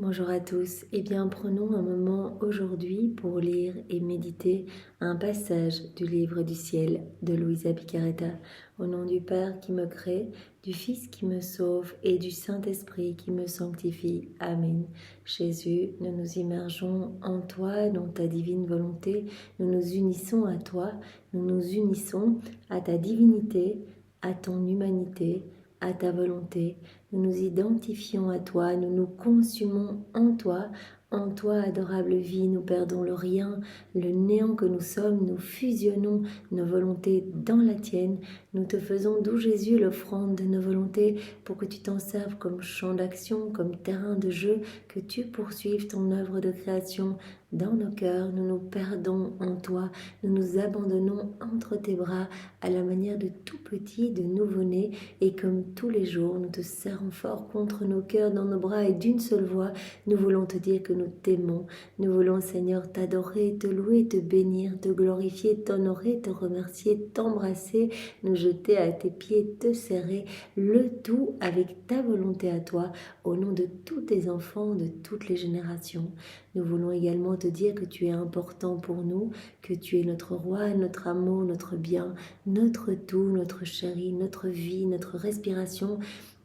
Bonjour à tous. Eh bien, prenons un moment aujourd'hui pour lire et méditer un passage du livre du ciel de Luisa Picaretta. Au nom du Père qui me crée, du Fils qui me sauve et du Saint-Esprit qui me sanctifie. Amen. Jésus, nous nous immergeons en toi, dans ta divine volonté. Nous nous unissons à toi, nous nous unissons à ta divinité, à ton humanité, à ta volonté. Nous nous identifions à toi, nous nous consumons en toi, adorable vie, nous perdons le rien, le néant que nous sommes, nous fusionnons nos volontés dans la tienne, nous te faisons, doux Jésus, l'offrande de nos volontés pour que tu t'en serves comme champ d'action, comme terrain de jeu, que tu poursuives ton œuvre de création dans nos cœurs, nous nous perdons en toi, nous nous abandonnons entre tes bras à la manière de tout petit, de nouveau-né, et comme tous les jours, nous te serrons fort contre nos cœurs, dans nos bras, et d'une seule voix, nous voulons te dire que nous t'aimons. Nous voulons, Seigneur, t'adorer, te louer, te bénir, te glorifier, t'honorer, te remercier, t'embrasser, nous jeter à tes pieds, te serrer, le tout avec ta volonté à toi, au nom de tous tes enfants, de toutes les générations. Nous voulons également te dire que tu es important pour nous, que tu es notre roi, notre amour, notre bien, notre tout, notre chéri, notre vie, notre respiration.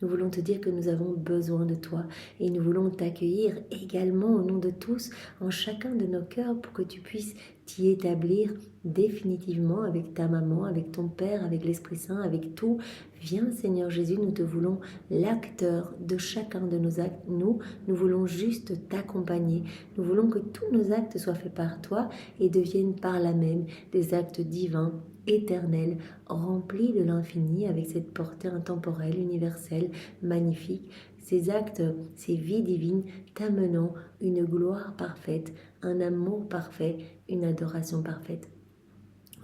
Nous voulons te dire que nous avons besoin de toi et nous voulons t'accueillir également au nom de tous en chacun de nos cœurs pour que tu puisses t'y établir définitivement avec ta maman, avec ton Père, avec l'Esprit Saint, avec tout. Viens Seigneur Jésus, nous te voulons l'acteur de chacun de nos actes. Nous voulons juste t'accompagner. Nous voulons que tous nos actes soient faits par toi et deviennent par là même des actes divins, éternel, rempli de l'infini avec cette portée intemporelle, universelle, magnifique. Ces actes, ces vies divines t'amenant une gloire parfaite, un amour parfait, une adoration parfaite.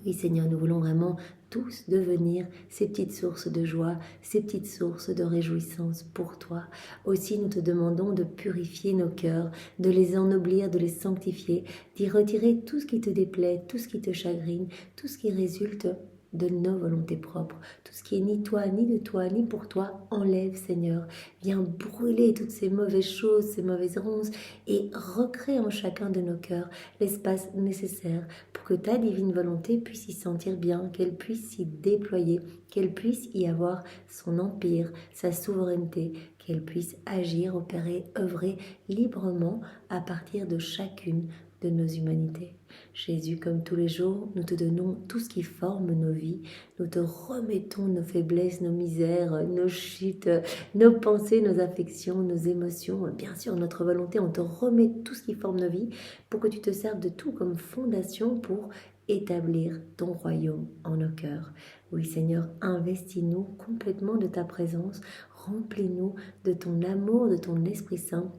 Oui Seigneur, nous voulons vraiment tous devenir ces petites sources de joie, ces petites sources de réjouissance pour toi. Aussi, nous te demandons de purifier nos cœurs, de les ennoblir, de les sanctifier, d'y retirer tout ce qui te déplaît, tout ce qui te chagrine, tout ce qui résulte de nos volontés propres. Tout ce qui est ni toi, ni de toi, ni pour toi, enlève Seigneur. Viens brûler toutes ces mauvaises choses, ces mauvaises ronces et recrée en chacun de nos cœurs l'espace nécessaire pour que ta divine volonté puisse y sentir bien, qu'elle puisse s'y déployer, qu'elle puisse y avoir son empire, sa souveraineté, qu'elle puisse agir, opérer, œuvrer librement à partir de chacune de nos humanités. Jésus, comme tous les jours, nous te donnons tout ce qui forme nos vies. Nous te remettons nos faiblesses, nos misères, nos chutes, nos pensées, nos affections, nos émotions, bien sûr notre volonté. On te remet tout ce qui forme nos vies pour que tu te serves de tout comme fondation pour établir ton royaume en nos cœurs. Oui Seigneur, investis-nous complètement de ta présence, remplis-nous de ton amour, de ton Esprit Saint.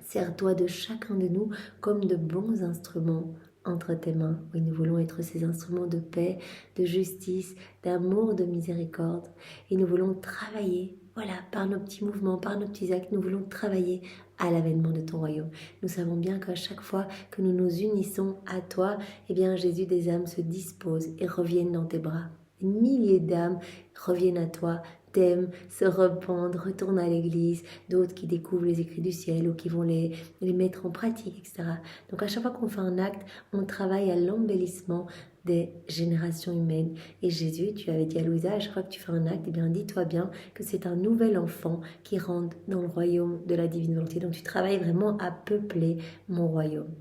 Sers-toi de chacun de nous comme de bons instruments entre tes mains. Oui, nous voulons être ces instruments de paix, de justice, d'amour, de miséricorde. Et nous voulons travailler, voilà, par nos petits mouvements, par nos petits actes, nous voulons travailler à l'avènement de ton royaume. Nous savons bien qu'à chaque fois que nous nous unissons à toi, eh bien Jésus, des âmes se disposent et reviennent dans tes bras. Des milliers d'âmes reviennent à toi, t'aiment, se repentent, retournent à l'église, d'autres qui découvrent les écrits du ciel ou qui vont les mettre en pratique, etc. Donc à chaque fois qu'on fait un acte, on travaille à l'embellissement des générations humaines. Et Jésus, tu avais dit à Louisa, à chaque fois que tu fais un acte, eh bien dis-toi bien que c'est un nouvel enfant qui rentre dans le royaume de la divine volonté. Donc tu travailles vraiment à peupler mon royaume.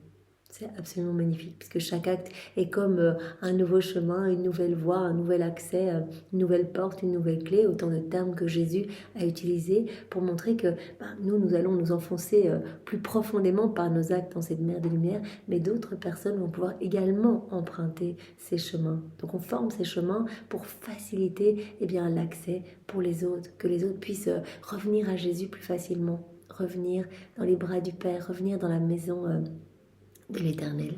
C'est absolument magnifique, puisque chaque acte est comme un nouveau chemin, une nouvelle voie, un nouvel accès, une nouvelle porte, une nouvelle clé, autant de termes que Jésus a utilisés pour montrer que nous allons nous enfoncer plus profondément par nos actes dans cette mer de lumière, mais d'autres personnes vont pouvoir également emprunter ces chemins. Donc on forme ces chemins pour faciliter l'accès pour les autres, que les autres puissent revenir à Jésus plus facilement, revenir dans les bras du Père, revenir dans la maison de l'Éternel.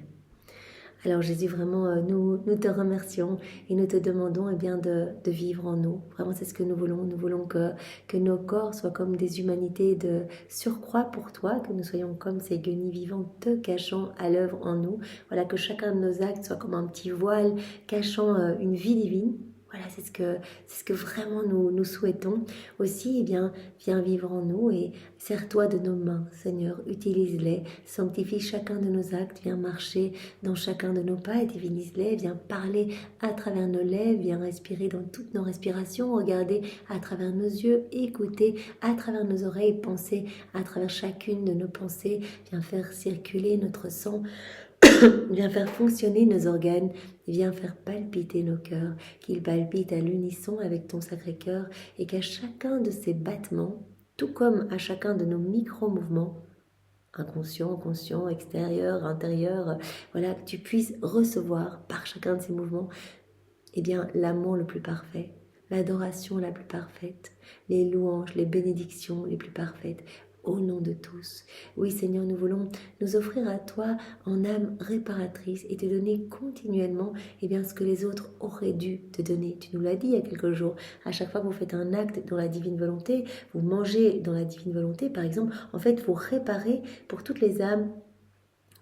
Alors Jésus, vraiment, nous te remercions et nous te demandons de vivre en nous. Vraiment, c'est ce que nous voulons. Nous voulons que nos corps soient comme des humanités de surcroît pour toi, que nous soyons comme ces guenilles vivantes te cachant à l'œuvre en nous. Voilà, que chacun de nos actes soit comme un petit voile cachant une vie divine. Voilà, c'est ce que vraiment nous souhaitons. Aussi, eh bien, viens vivre en nous et sers-toi de nos mains, Seigneur, utilise-les, sanctifie chacun de nos actes, viens marcher dans chacun de nos pas et divinise-les, viens parler à travers nos lèvres, viens respirer dans toutes nos respirations, regarder à travers nos yeux, écouter à travers nos oreilles, penser à travers chacune de nos pensées, viens faire circuler notre sang, viens faire fonctionner nos organes, viens faire palpiter nos cœurs, qu'ils palpitent à l'unisson avec ton Sacré-Cœur et qu'à chacun de ces battements, tout comme à chacun de nos micro-mouvements, inconscients, conscients, extérieurs, intérieurs, voilà, que tu puisses recevoir par chacun de ces mouvements, eh bien, l'amour le plus parfait, l'adoration la plus parfaite, les louanges, les bénédictions les plus parfaites, au nom de tous. Oui, Seigneur, nous voulons nous offrir à toi en âme réparatrice et te donner continuellement eh bien, ce que les autres auraient dû te donner. Tu nous l'as dit il y a quelques jours. À chaque fois que vous faites un acte dans la divine volonté, vous mangez dans la divine volonté, par exemple, en fait, vous réparez pour toutes les âmes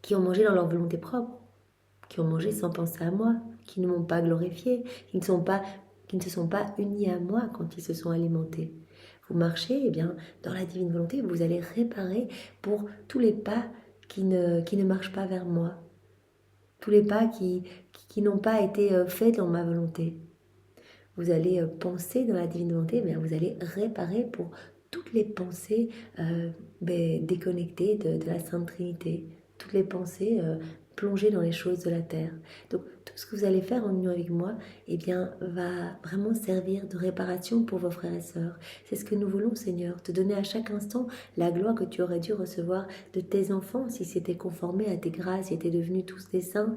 qui ont mangé dans leur volonté propre, qui ont mangé sans penser à moi, qui ne m'ont pas glorifié, qui ne se sont pas unis à moi quand ils se sont alimentés. Vous marchez, eh bien, dans la divine volonté, vous allez réparer pour tous les pas qui ne marchent pas vers moi, tous les pas qui n'ont pas été faits dans ma volonté. Vous allez penser dans la divine volonté, eh bien, vous allez réparer pour toutes les pensées déconnectées de la Sainte Trinité, toutes les pensées plongées dans les choses de la terre. Donc tout ce que vous allez faire en union avec moi, eh bien, va vraiment servir de réparation pour vos frères et sœurs. C'est ce que nous voulons, Seigneur, te donner à chaque instant la gloire que tu aurais dû recevoir de tes enfants si c'était conformé à tes grâces, si étaient devenus tous des saints.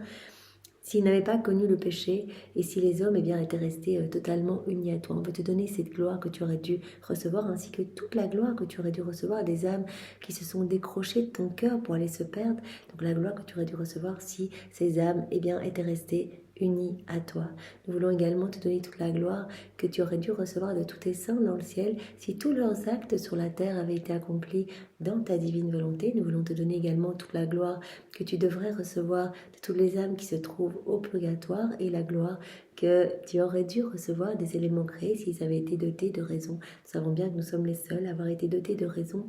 S'ils n'avaient pas connu le péché et si les hommes eh bien, étaient restés totalement unis à toi, on veut te donner cette gloire que tu aurais dû recevoir ainsi que toute la gloire que tu aurais dû recevoir des âmes qui se sont décrochées de ton cœur pour aller se perdre. Donc la gloire que tu aurais dû recevoir si ces âmes eh bien, étaient restées unies à toi. Nous voulons également te donner toute la gloire que tu aurais dû recevoir de tous tes saints dans le ciel si tous leurs actes sur la terre avaient été accomplis dans ta divine volonté. Nous voulons te donner également toute la gloire que tu devrais recevoir de toutes les âmes qui se trouvent au purgatoire et la gloire que tu aurais dû recevoir des éléments créés s'ils avaient été dotés de raison. Nous savons bien que nous sommes les seuls à avoir été dotés de raison.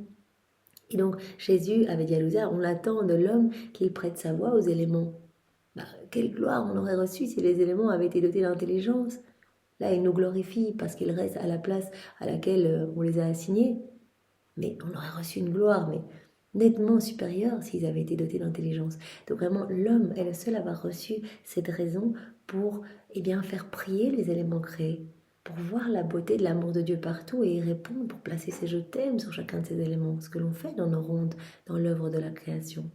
Et donc Jésus avait dit à Louisa, on attend de l'homme qu'il prête sa voix aux éléments. Quelle gloire on aurait reçu si les éléments avaient été dotés d'intelligence. Là, il nous glorifie parce qu'il reste à la place à laquelle on les a assignés. Mais on aurait reçu une gloire, mais nettement supérieure s'ils avaient été dotés d'intelligence. Donc vraiment, l'homme est le seul à avoir reçu cette raison pour eh bien, faire prier les éléments créés, pour voir la beauté de l'amour de Dieu partout et y répondre, pour placer ses je t'aime sur chacun de ces éléments, ce que l'on fait dans nos rondes, dans l'œuvre de la création.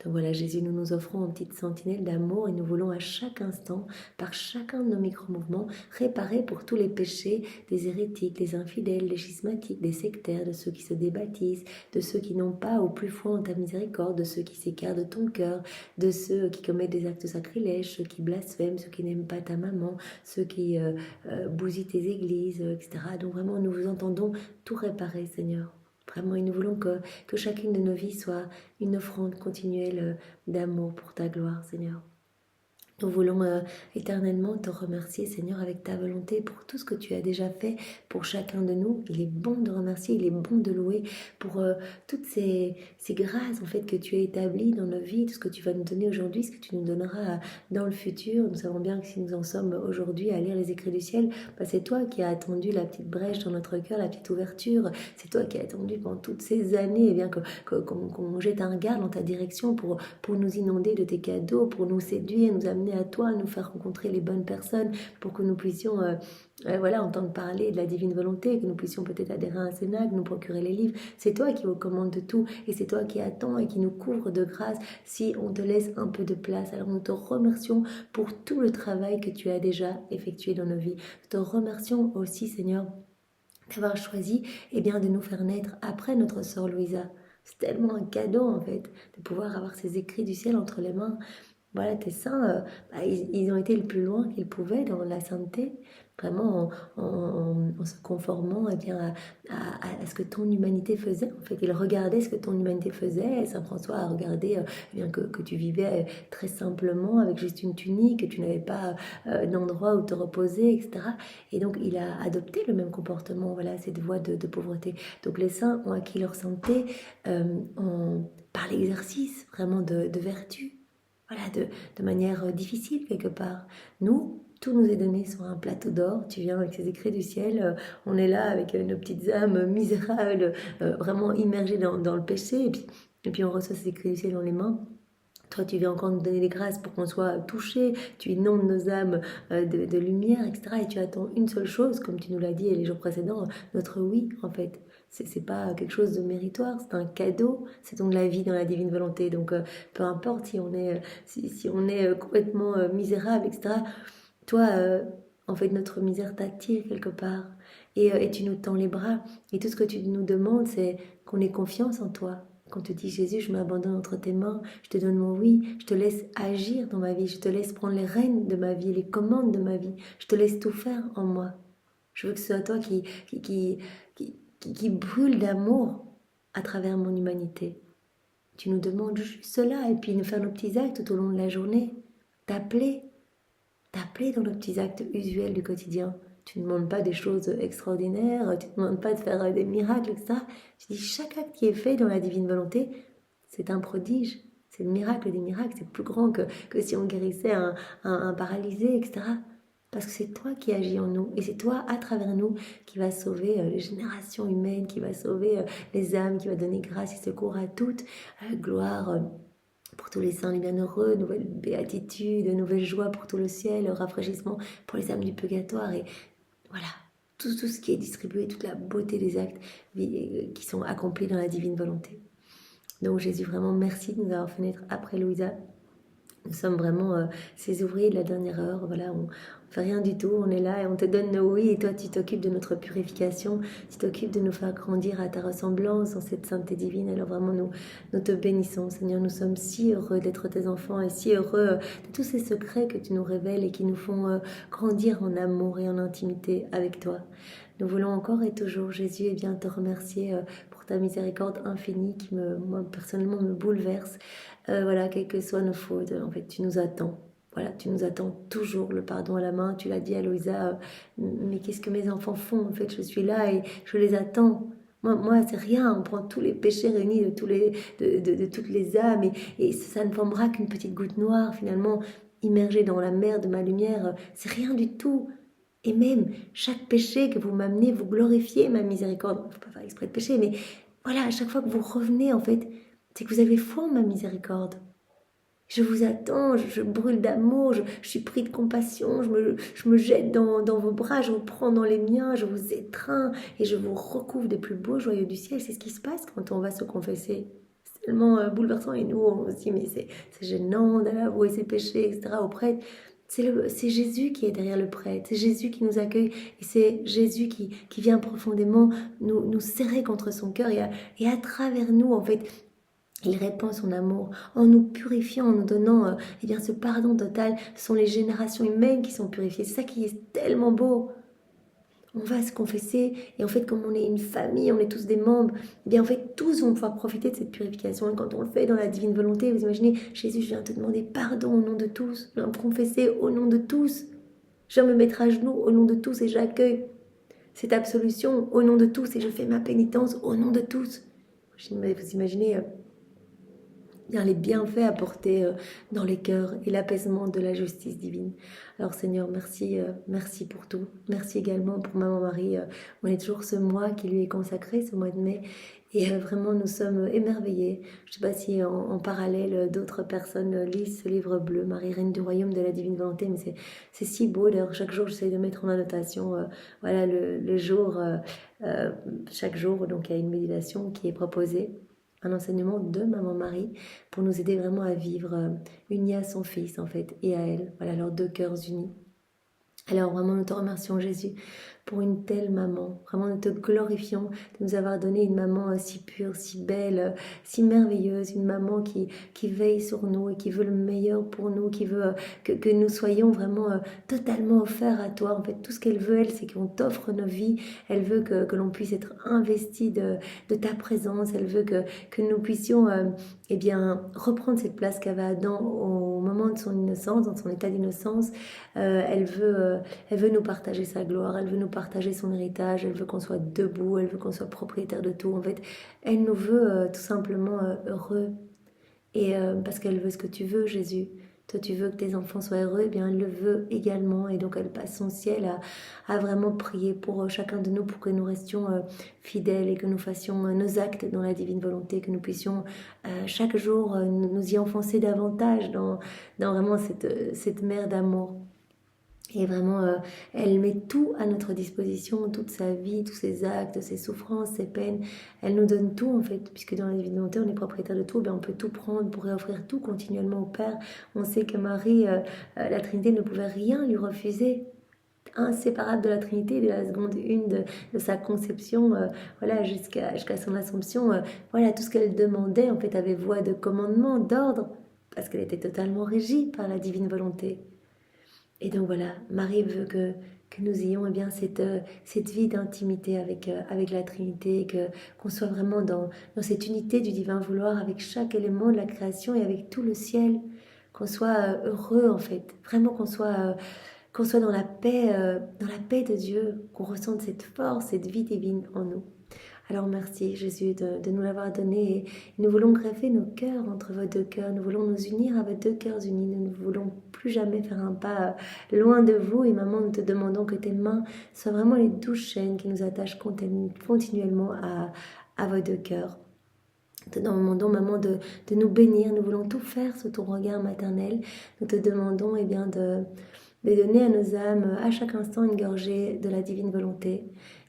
Donc voilà, Jésus, nous nous offrons une petite sentinelle d'amour et nous voulons à chaque instant, par chacun de nos micro-mouvements, réparer pour tous les péchés des hérétiques, des infidèles, des schismatiques, des sectaires, de ceux qui se débaptisent, de ceux qui n'ont pas au plus foi en ta miséricorde, de ceux qui s'écartent de ton cœur, de ceux qui commettent des actes sacrilèges, ceux qui blasphèment, ceux qui n'aiment pas ta maman, ceux qui bousillent tes églises, etc. Donc vraiment, nous vous entendons tout réparer, Seigneur. Vraiment, et nous voulons que chacune de nos vies soit une offrande continuelle d'amour pour ta gloire, Seigneur. Nous voulons éternellement te remercier, Seigneur, avec ta volonté pour tout ce que tu as déjà fait pour chacun de nous. Il est bon de remercier, il est bon de louer pour toutes ces grâces en fait que tu as établies dans nos vies, tout ce que tu vas nous donner aujourd'hui, ce que tu nous donneras dans le futur. Nous savons bien que si nous en sommes aujourd'hui à lire les écrits du ciel, c'est toi qui as attendu la petite brèche dans notre cœur, la petite ouverture. C'est toi qui as attendu pendant toutes ces années eh bien, qu'on jette un regard dans ta direction pour nous inonder de tes cadeaux, pour nous séduire, nous amener à toi, nous faire rencontrer les bonnes personnes pour que nous puissions entendre parler de la divine volonté, que nous puissions peut-être adhérer à un cénacle, nous procurer les livres. C'est toi qui es aux commandes de tout et c'est toi qui attends et qui nous couvre de grâce si on te laisse un peu de place. Alors nous te remercions pour tout le travail que tu as déjà effectué dans nos vies. Nous te remercions aussi, Seigneur, d'avoir choisi de nous faire naître après notre sœur Louisa. C'est tellement un cadeau en fait de pouvoir avoir ces écrits du ciel entre les mains. Voilà, tes saints, ils ont été le plus loin qu'ils pouvaient dans la sainteté, vraiment en se conformant eh bien, à ce que ton humanité faisait. En fait, il regardait ce que ton humanité faisait. Et Saint François a regardé eh bien, que tu vivais très simplement avec juste une tunique, que tu n'avais pas d'endroit où te reposer, etc. Et donc, il a adopté le même comportement, voilà, cette voie de pauvreté. Donc, les saints ont acquis leur santé par l'exercice vraiment de vertu, voilà, de manière difficile quelque part. Nous, tout nous est donné sur un plateau d'or. Tu viens avec ces écrits du ciel. On est là avec nos petites âmes misérables, vraiment immergées dans le péché. Et puis on reçoit ces écrits du ciel dans les mains. Toi, tu viens encore nous donner des grâces pour qu'on soit touchés. Tu inondes nos âmes de lumière, etc. Et tu attends une seule chose, comme tu nous l'as dit les jours précédents, notre oui, en fait. C'est pas quelque chose de méritoire, c'est un cadeau. C'est donc la vie dans la divine volonté. Donc, peu importe si on est, si on est complètement misérable, etc. Toi, en fait, notre misère t'attire quelque part. Et tu nous tends les bras. Et tout ce que tu nous demandes, c'est qu'on ait confiance en toi. Qu'on te dit, Jésus, je m'abandonne entre tes mains, je te donne mon oui, je te laisse agir dans ma vie, je te laisse prendre les rênes de ma vie, les commandes de ma vie, je te laisse tout faire en moi. Je veux que ce soit toi qui brûle d'amour à travers mon humanité. Tu nous demandes juste cela et puis nous faire nos petits actes tout au long de la journée. T'appeler dans nos petits actes usuels du quotidien. Tu ne demandes pas des choses extraordinaires, tu ne demandes pas de faire des miracles, etc. Tu dis chaque acte qui est fait dans la divine volonté, c'est un prodige. C'est le miracle des miracles, c'est plus grand que si on guérissait un paralysé, etc. Parce que c'est toi qui agis en nous, et c'est toi, à travers nous, qui va sauver les générations humaines, qui va sauver les âmes, qui va donner grâce et secours à toutes. Gloire pour tous les saints, les bienheureux, nouvelle béatitude, nouvelle joie pour tout le ciel, rafraîchissement pour les âmes du purgatoire, et voilà, tout ce qui est distribué, toute la beauté des actes qui sont accomplis dans la divine volonté. Donc Jésus, vraiment merci de nous avoir fait naître après Louisa. Nous sommes vraiment ces ouvriers de la dernière heure. Voilà, on fait rien du tout, on est là et on te donne nos oui, et toi tu t'occupes de notre purification, tu t'occupes de nous faire grandir à ta ressemblance en cette sainteté divine. Alors vraiment nous te bénissons, Seigneur. Nous sommes si heureux d'être tes enfants et si heureux de tous ces secrets que tu nous révèles et qui nous font grandir en amour et en intimité avec toi. Nous voulons encore et toujours, Jésus, et bien te remercier pour ta miséricorde infinie qui moi personnellement me bouleverse. Voilà, quelles que soient nos fautes, en fait, tu nous attends. Voilà, tu nous attends toujours, le pardon à la main. Tu l'as dit à Loïsa, mais qu'est-ce que mes enfants font? En fait, je suis là et je les attends. Moi c'est rien, on prend tous les péchés réunis de toutes les âmes et ça ne formera qu'une petite goutte noire, finalement, immergée dans la mer de ma lumière. C'est rien du tout. Et même, chaque péché que vous m'amenez, vous glorifiez ma miséricorde. Il ne faut pas faire exprès de pécher, mais voilà, à chaque fois que vous revenez, en fait, c'est que vous avez foi en ma miséricorde. Je vous attends, je brûle d'amour, je suis pris de compassion, je me jette dans vos bras, je vous prends dans les miens, je vous étreins et je vous recouvre des plus beaux joyaux du ciel. C'est ce qui se passe quand on va se confesser. C'est tellement bouleversant et nous, on se dit, mais c'est gênant d'aller avouer ses péchés, etc. au prêtre. C'est Jésus qui est derrière le prêtre, c'est Jésus qui nous accueille et c'est Jésus qui vient profondément nous serrer contre son cœur et à travers nous, en fait, il répand son amour en nous purifiant, en nous donnant eh bien, ce pardon total. Ce sont les générations humaines qui sont purifiées. C'est ça qui est tellement beau. On va se confesser et en fait, comme on est une famille, on est tous des membres, eh bien en fait, tous vont pouvoir profiter de cette purification. Et quand on le fait dans la divine volonté, vous imaginez, Jésus, je viens te demander pardon au nom de tous. Je viens me confesser au nom de tous. Je viens me mettre à genoux au nom de tous et j'accueille cette absolution au nom de tous et je fais ma pénitence au nom de tous. Vous imaginez bien les bienfaits apportés dans les cœurs et l'apaisement de la justice divine. Alors Seigneur, merci, merci pour tout. Merci également pour Maman Marie. On est toujours ce mois qui lui est consacré, ce mois de mai. Et vraiment, nous sommes émerveillés. Je ne sais pas si en parallèle, d'autres personnes lisent ce livre bleu, Marie, Reine du Royaume de la Divine Volonté. Mais c'est si beau. D'ailleurs, chaque jour, j'essaie de mettre en annotation voilà, le jour, chaque jour. Donc, il y a une méditation qui est proposée, un enseignement de Maman Marie pour nous aider vraiment à vivre unis à son Fils en fait et à elle. Voilà, leurs deux cœurs unis. Alors vraiment nous te remercions Jésus pour une telle maman. Vraiment, nous te glorifions de nous avoir donné une maman si pure, si belle, si merveilleuse, une maman qui veille sur nous et qui veut le meilleur pour nous, qui veut que nous soyons vraiment totalement offerts à toi. En fait, tout ce qu'elle veut, elle, c'est qu'on t'offre nos vies. Elle veut que l'on puisse être investi de ta présence. Elle veut que nous puissions eh bien, reprendre cette place qu'avait Adam au moment de son innocence, dans son état d'innocence. Elle veut nous partager sa gloire, elle veut nous partager son héritage, elle veut qu'on soit debout, elle veut qu'on soit propriétaire de tout. En fait, elle nous veut tout simplement heureux. Et parce qu'elle veut ce que tu veux, Jésus. Toi, tu veux que tes enfants soient heureux, eh bien, elle le veut également. Et donc, elle passe son ciel à vraiment prier pour chacun de nous, pour que nous restions fidèles et que nous fassions nos actes dans la divine volonté, que nous puissions chaque jour nous y enfoncer davantage dans vraiment cette mer d'amour. Et vraiment, elle met tout à notre disposition, toute sa vie, tous ses actes, ses souffrances, ses peines. Elle nous donne tout en fait, puisque dans la divine volonté, on est propriétaire de tout, ben on peut tout prendre pour offrir tout continuellement au Père. On sait que Marie, la Trinité ne pouvait rien lui refuser. Inséparable de la Trinité, de la seconde une de sa conception, voilà, jusqu'à son Assomption, voilà, tout ce qu'elle demandait en fait avait voix de commandement, d'ordre, parce qu'elle était totalement régie par la divine volonté. Et donc voilà, Marie veut que nous ayons eh bien, cette vie d'intimité avec la Trinité, qu'on soit vraiment dans cette unité du divin vouloir avec chaque élément de la création et avec tout le ciel, qu'on soit heureux en fait, vraiment qu'on soit dans la paix de Dieu, qu'on ressente cette force, cette vie divine en nous. Alors merci Jésus de nous l'avoir donné et nous voulons greffer nos cœurs entre vos deux cœurs, nous voulons nous unir à vos deux cœurs unis, nous ne voulons plus jamais faire un pas loin de vous et maman, nous te demandons que tes mains soient vraiment les douces chaînes qui nous attachent continuellement à vos deux cœurs. Nous te demandons, maman, de nous bénir, nous voulons tout faire sous ton regard maternel, nous te demandons eh bien, de donner à nos âmes à chaque instant une gorgée de la divine volonté.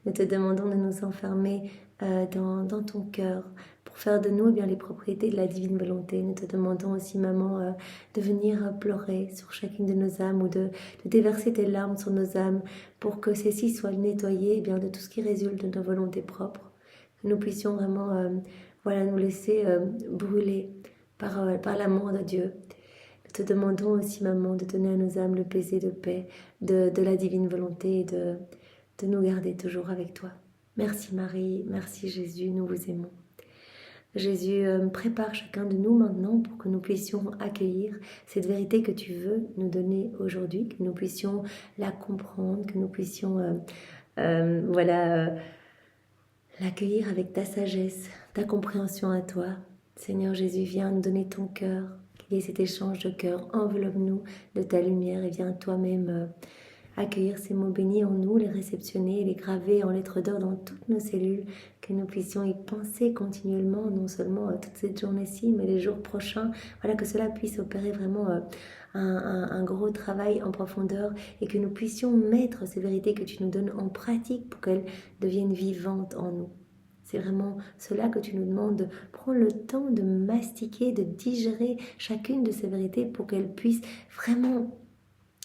Nous te demandons de nous enfermer dans ton cœur pour faire de nous eh bien, les propriétés de la divine volonté. Nous te demandons aussi, maman, de venir pleurer sur chacune de nos âmes ou de déverser tes larmes sur nos âmes pour que celles-ci soient nettoyées eh bien, de tout ce qui résulte de nos volontés propres. Que nous puissions vraiment voilà, nous laisser brûler par l'amour de Dieu. Nous te demandons aussi, maman, de donner à nos âmes le baiser de paix de la divine volonté et de nous garder toujours avec toi. Merci Marie, merci Jésus, nous vous aimons. Jésus, prépare chacun de nous maintenant pour que nous puissions accueillir cette vérité que tu veux nous donner aujourd'hui, que nous puissions la comprendre, que nous puissions l'accueillir avec ta sagesse, ta compréhension à toi. Seigneur Jésus, viens nous donner ton cœur, qu'il y ait cet échange de cœur, enveloppe-nous de ta lumière et viens toi-même accueillir ces mots bénis en nous, les réceptionner, les graver en lettres d'or dans toutes nos cellules, que nous puissions y penser continuellement, non seulement toute cette journée-ci, mais les jours prochains, voilà, que cela puisse opérer vraiment un gros travail en profondeur et que nous puissions mettre ces vérités que tu nous donnes en pratique pour qu'elles deviennent vivantes en nous. C'est vraiment cela que tu nous demandes, de prendre le temps de mastiquer, de digérer chacune de ces vérités pour qu'elles puissent vraiment,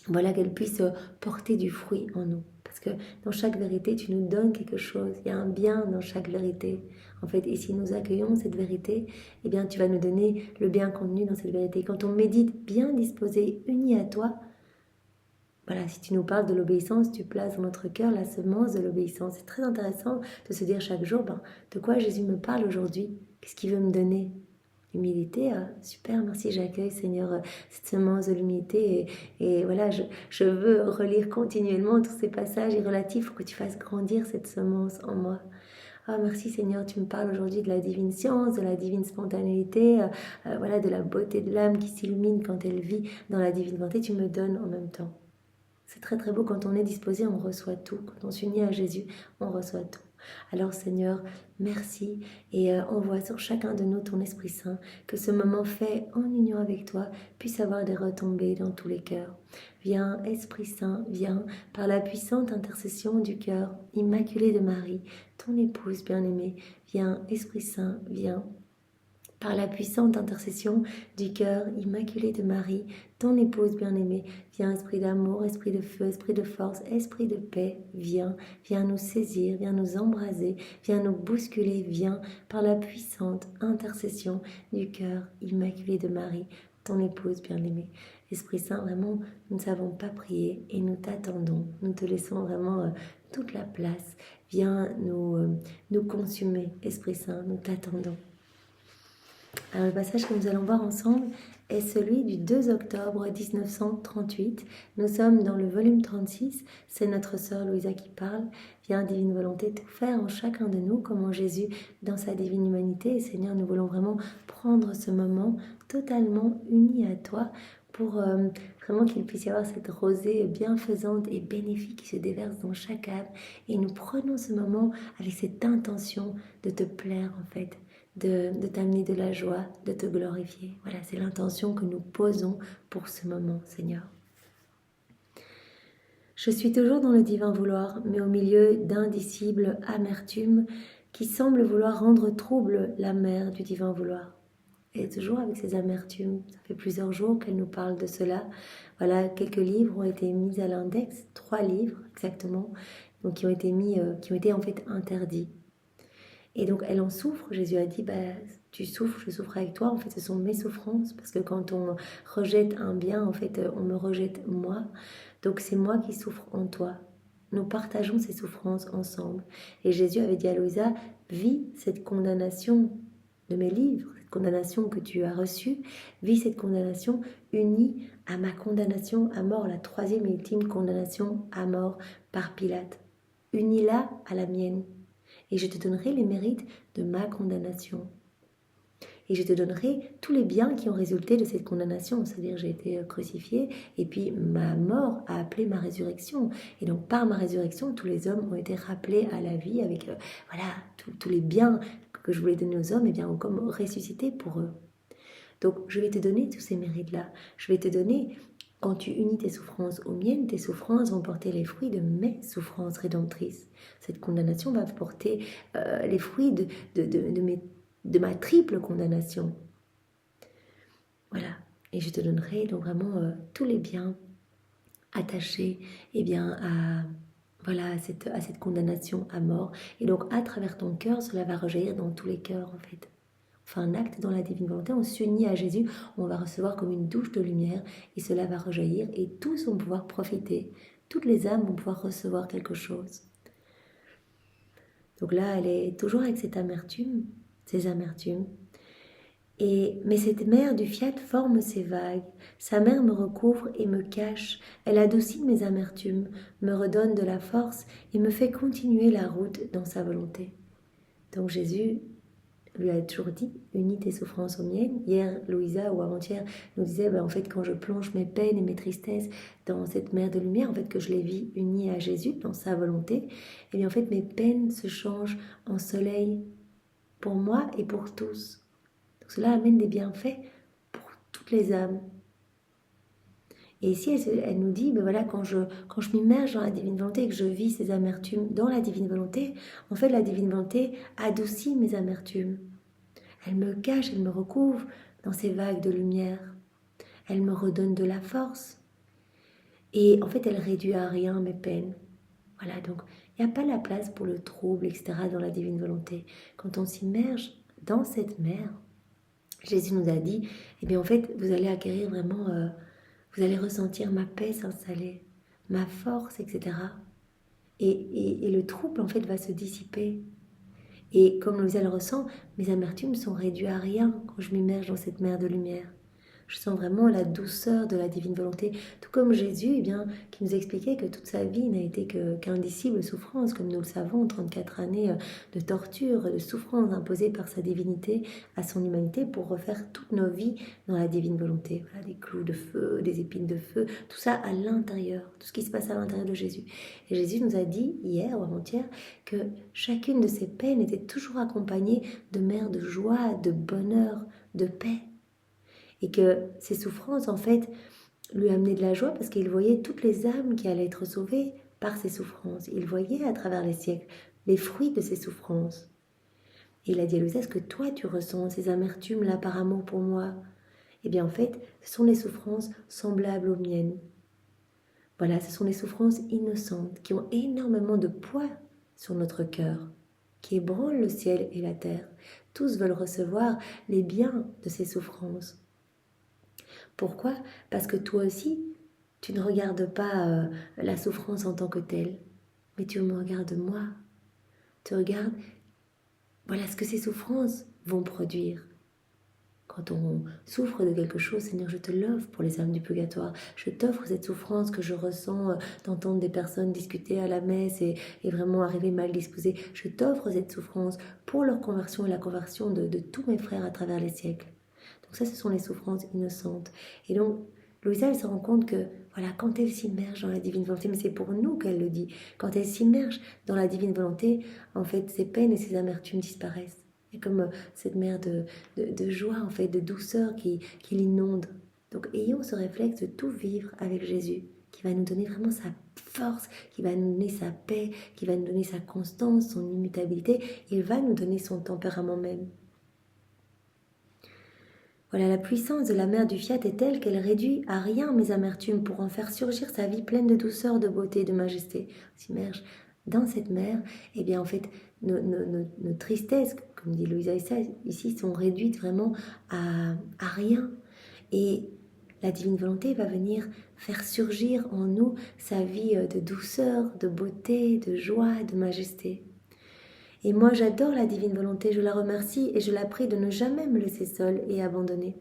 voilà, qu'elles puissent porter du fruit en nous. Parce que dans chaque vérité, tu nous donnes quelque chose. Il y a un bien dans chaque vérité. En fait, et si nous accueillons cette vérité, eh bien, tu vas nous donner le bien contenu dans cette vérité. Quand on médite bien disposé, uni à toi, voilà, si tu nous parles de l'obéissance, tu places dans notre cœur la semence de l'obéissance. C'est très intéressant de se dire chaque jour, de quoi Jésus me parle aujourd'hui? Qu'est-ce qu'il veut me donner? L'humilité, super, merci, j'accueille Seigneur cette semence de l'humilité et voilà, je veux relire continuellement tous ces passages relatifs pour que tu fasses grandir cette semence en moi. Ah, merci Seigneur, tu me parles aujourd'hui de la divine science, de la divine spontanéité, voilà, de la beauté de l'âme qui s'illumine quand elle vit dans la divine volonté, tu me donnes en même temps. C'est très très beau, quand on est disposé, on reçoit tout. Quand on s'unit à Jésus, on reçoit tout. Alors Seigneur, merci et envoie sur chacun de nous ton Esprit Saint, que ce moment fait en union avec toi puisse avoir des retombées dans tous les cœurs. Viens Esprit Saint, viens par la puissante intercession du cœur immaculé de Marie, ton épouse bien-aimée. Viens Esprit Saint, viens Par la puissante intercession du cœur immaculé de Marie, ton épouse bien-aimée, viens esprit d'amour, esprit de feu, esprit de force, esprit de paix, viens nous saisir, viens nous embraser, viens nous bousculer, viens par la puissante intercession du cœur immaculé de Marie, ton épouse bien-aimée. Esprit Saint, vraiment, nous ne savons pas prier et nous t'attendons, nous te laissons vraiment toute la place. Viens nous consumer, Esprit Saint, nous t'attendons. Alors, le passage que nous allons voir ensemble est celui du 2 octobre 1938. Nous sommes dans le volume 36. C'est notre sœur Louisa qui parle. Viens, divine volonté, tout faire en chacun de nous, comme en Jésus, dans sa divine humanité. Et Seigneur, nous voulons vraiment prendre ce moment totalement uni à toi pour vraiment qu'il puisse y avoir cette rosée bienfaisante et bénéfique qui se déverse dans chaque âme. Et nous prenons ce moment avec cette intention de te plaire, en fait. De t'amener de la joie, de te glorifier. Voilà, c'est l'intention que nous posons pour ce moment, Seigneur. Je suis toujours dans le divin vouloir, mais au milieu d'indicibles amertumes qui semblent vouloir rendre trouble la mère du divin vouloir. Et toujours avec ces amertumes, ça fait plusieurs jours qu'elle nous parle de cela. Voilà, quelques livres ont été mis à l'index, 3 livres exactement, donc qui ont été en fait interdits. Et donc elle en souffre. Jésus a dit, tu souffres, je souffre avec toi. En fait, ce sont mes souffrances, parce que quand on rejette un bien, en fait, on me rejette moi. Donc c'est moi qui souffre en toi. Nous partageons ces souffrances ensemble. Et Jésus avait dit à Louisa, vis cette condamnation de mes livres, cette condamnation que tu as reçue, vis cette condamnation unie à ma condamnation à mort, la 3e et ultime condamnation à mort par Pilate. Unis-la à la mienne. Et je te donnerai les mérites de ma condamnation. Et je te donnerai tous les biens qui ont résulté de cette condamnation. C'est-à-dire, j'ai été crucifiée, et puis ma mort a appelé ma résurrection. Et donc, par ma résurrection, tous les hommes ont été rappelés à la vie avec tous les biens que je voulais donner aux hommes, et bien, ont comme ressuscité pour eux. Donc, je vais te donner tous ces mérites-là. Je vais te donner... Quand tu unis tes souffrances aux miennes, tes souffrances vont porter les fruits de mes souffrances rédemptrices. Cette condamnation va porter les fruits de ma triple condamnation. Voilà. Et je te donnerai donc vraiment tous les biens attachés à cette condamnation à mort. Et donc, à travers ton cœur, cela va rejaillir dans tous les cœurs, en fait. Fait un acte dans la divine volonté, on s'unit à Jésus, on va recevoir comme une douche de lumière et cela va rejaillir et tous vont pouvoir profiter, toutes les âmes vont pouvoir recevoir quelque chose. Donc là, elle est toujours avec cette amertume, ces amertumes. Mais cette mer du fiat forme ses vagues, sa mer me recouvre et me cache, elle adoucit mes amertumes, me redonne de la force et me fait continuer la route dans sa volonté. Donc Jésus lui a toujours dit, unis tes souffrances aux miennes. Hier, Louisa, ou avant-hier, nous disait, en fait, quand je plonge mes peines et mes tristesses dans cette mer de lumière, en fait, que je les vis unies à Jésus, dans sa volonté, et bien, en fait, mes peines se changent en soleil pour moi et pour tous. Donc, cela amène des bienfaits pour toutes les âmes. Et ici, elle nous dit, quand je m'immerge dans la divine volonté et que je vis ces amertumes dans la divine volonté, en fait, la divine volonté adoucit mes amertumes. Elle me cache, elle me recouvre dans ces vagues de lumière. Elle me redonne de la force. Et en fait, elle réduit à rien mes peines. Voilà, donc il n'y a pas la place pour le trouble, etc. dans la divine volonté. Quand on s'immerge dans cette mer, Jésus nous a dit, en fait, vous allez acquérir vraiment... vous allez ressentir ma paix s'installer, ma force, etc. Et le trouble, en fait, va se dissiper. Et comme Louisa le ressent, mes amertumes sont réduites à rien quand je m'immerge dans cette mer de lumière. Je sens vraiment la douceur de la divine volonté. Tout comme Jésus, qui nous expliquait que toute sa vie n'a été qu'indicible souffrance, comme nous le savons, 34 années de torture, de souffrance imposée par sa divinité à son humanité pour refaire toutes nos vies dans la divine volonté. Voilà, des clous de feu, des épines de feu, tout ça à l'intérieur, tout ce qui se passe à l'intérieur de Jésus. Et Jésus nous a dit hier ou avant-hier que chacune de ces peines était toujours accompagnée de mers de joie, de bonheur, de paix. Et que ces souffrances, en fait, lui amenaient de la joie parce qu'il voyait toutes les âmes qui allaient être sauvées par ces souffrances. Il voyait à travers les siècles les fruits de ces souffrances. il a dit à Louisa, est-ce que toi tu ressens ces amertumes-là par amour pour moi? Eh bien en fait, ce sont des souffrances semblables aux miennes. Voilà, ce sont des souffrances innocentes qui ont énormément de poids sur notre cœur, qui ébranlent le ciel et la terre. Tous veulent recevoir les biens de ces souffrances. Pourquoi? Parce que toi aussi, tu ne regardes pas la souffrance en tant que telle, mais tu me regardes moi. Tu regardes, voilà ce que ces souffrances vont produire. Quand on souffre de quelque chose, Seigneur, je te l'offre pour les âmes du purgatoire. Je t'offre cette souffrance que je ressens d'entendre des personnes discuter à la messe et vraiment arriver mal disposées. Je t'offre cette souffrance pour leur conversion et la conversion de tous mes frères à travers les siècles. Donc ça, ce sont les souffrances innocentes. Et donc, Louisa, elle se rend compte que, voilà, quand elle s'immerge dans la divine volonté, mais c'est pour nous qu'elle le dit, quand elle s'immerge dans la divine volonté, en fait, ses peines et ses amertumes disparaissent. Et comme cette mer de joie, en fait, de douceur qui l'inonde. Donc, ayons ce réflexe de tout vivre avec Jésus, qui va nous donner vraiment sa force, qui va nous donner sa paix, qui va nous donner sa constance, son immutabilité, il va nous donner son tempérament même. Voilà, la puissance de la mère du fiat est telle qu'elle réduit à rien mes amertumes pour en faire surgir sa vie pleine de douceur, de beauté, de majesté. On s'immerge dans cette mer, et bien en fait, nos tristesses, comme dit Louisa ici, sont réduites vraiment à rien. Et la divine volonté va venir faire surgir en nous sa vie de douceur, de beauté, de joie, de majesté. Et moi, j'adore la divine volonté, je la remercie et je la prie de ne jamais me laisser seule et abandonnée.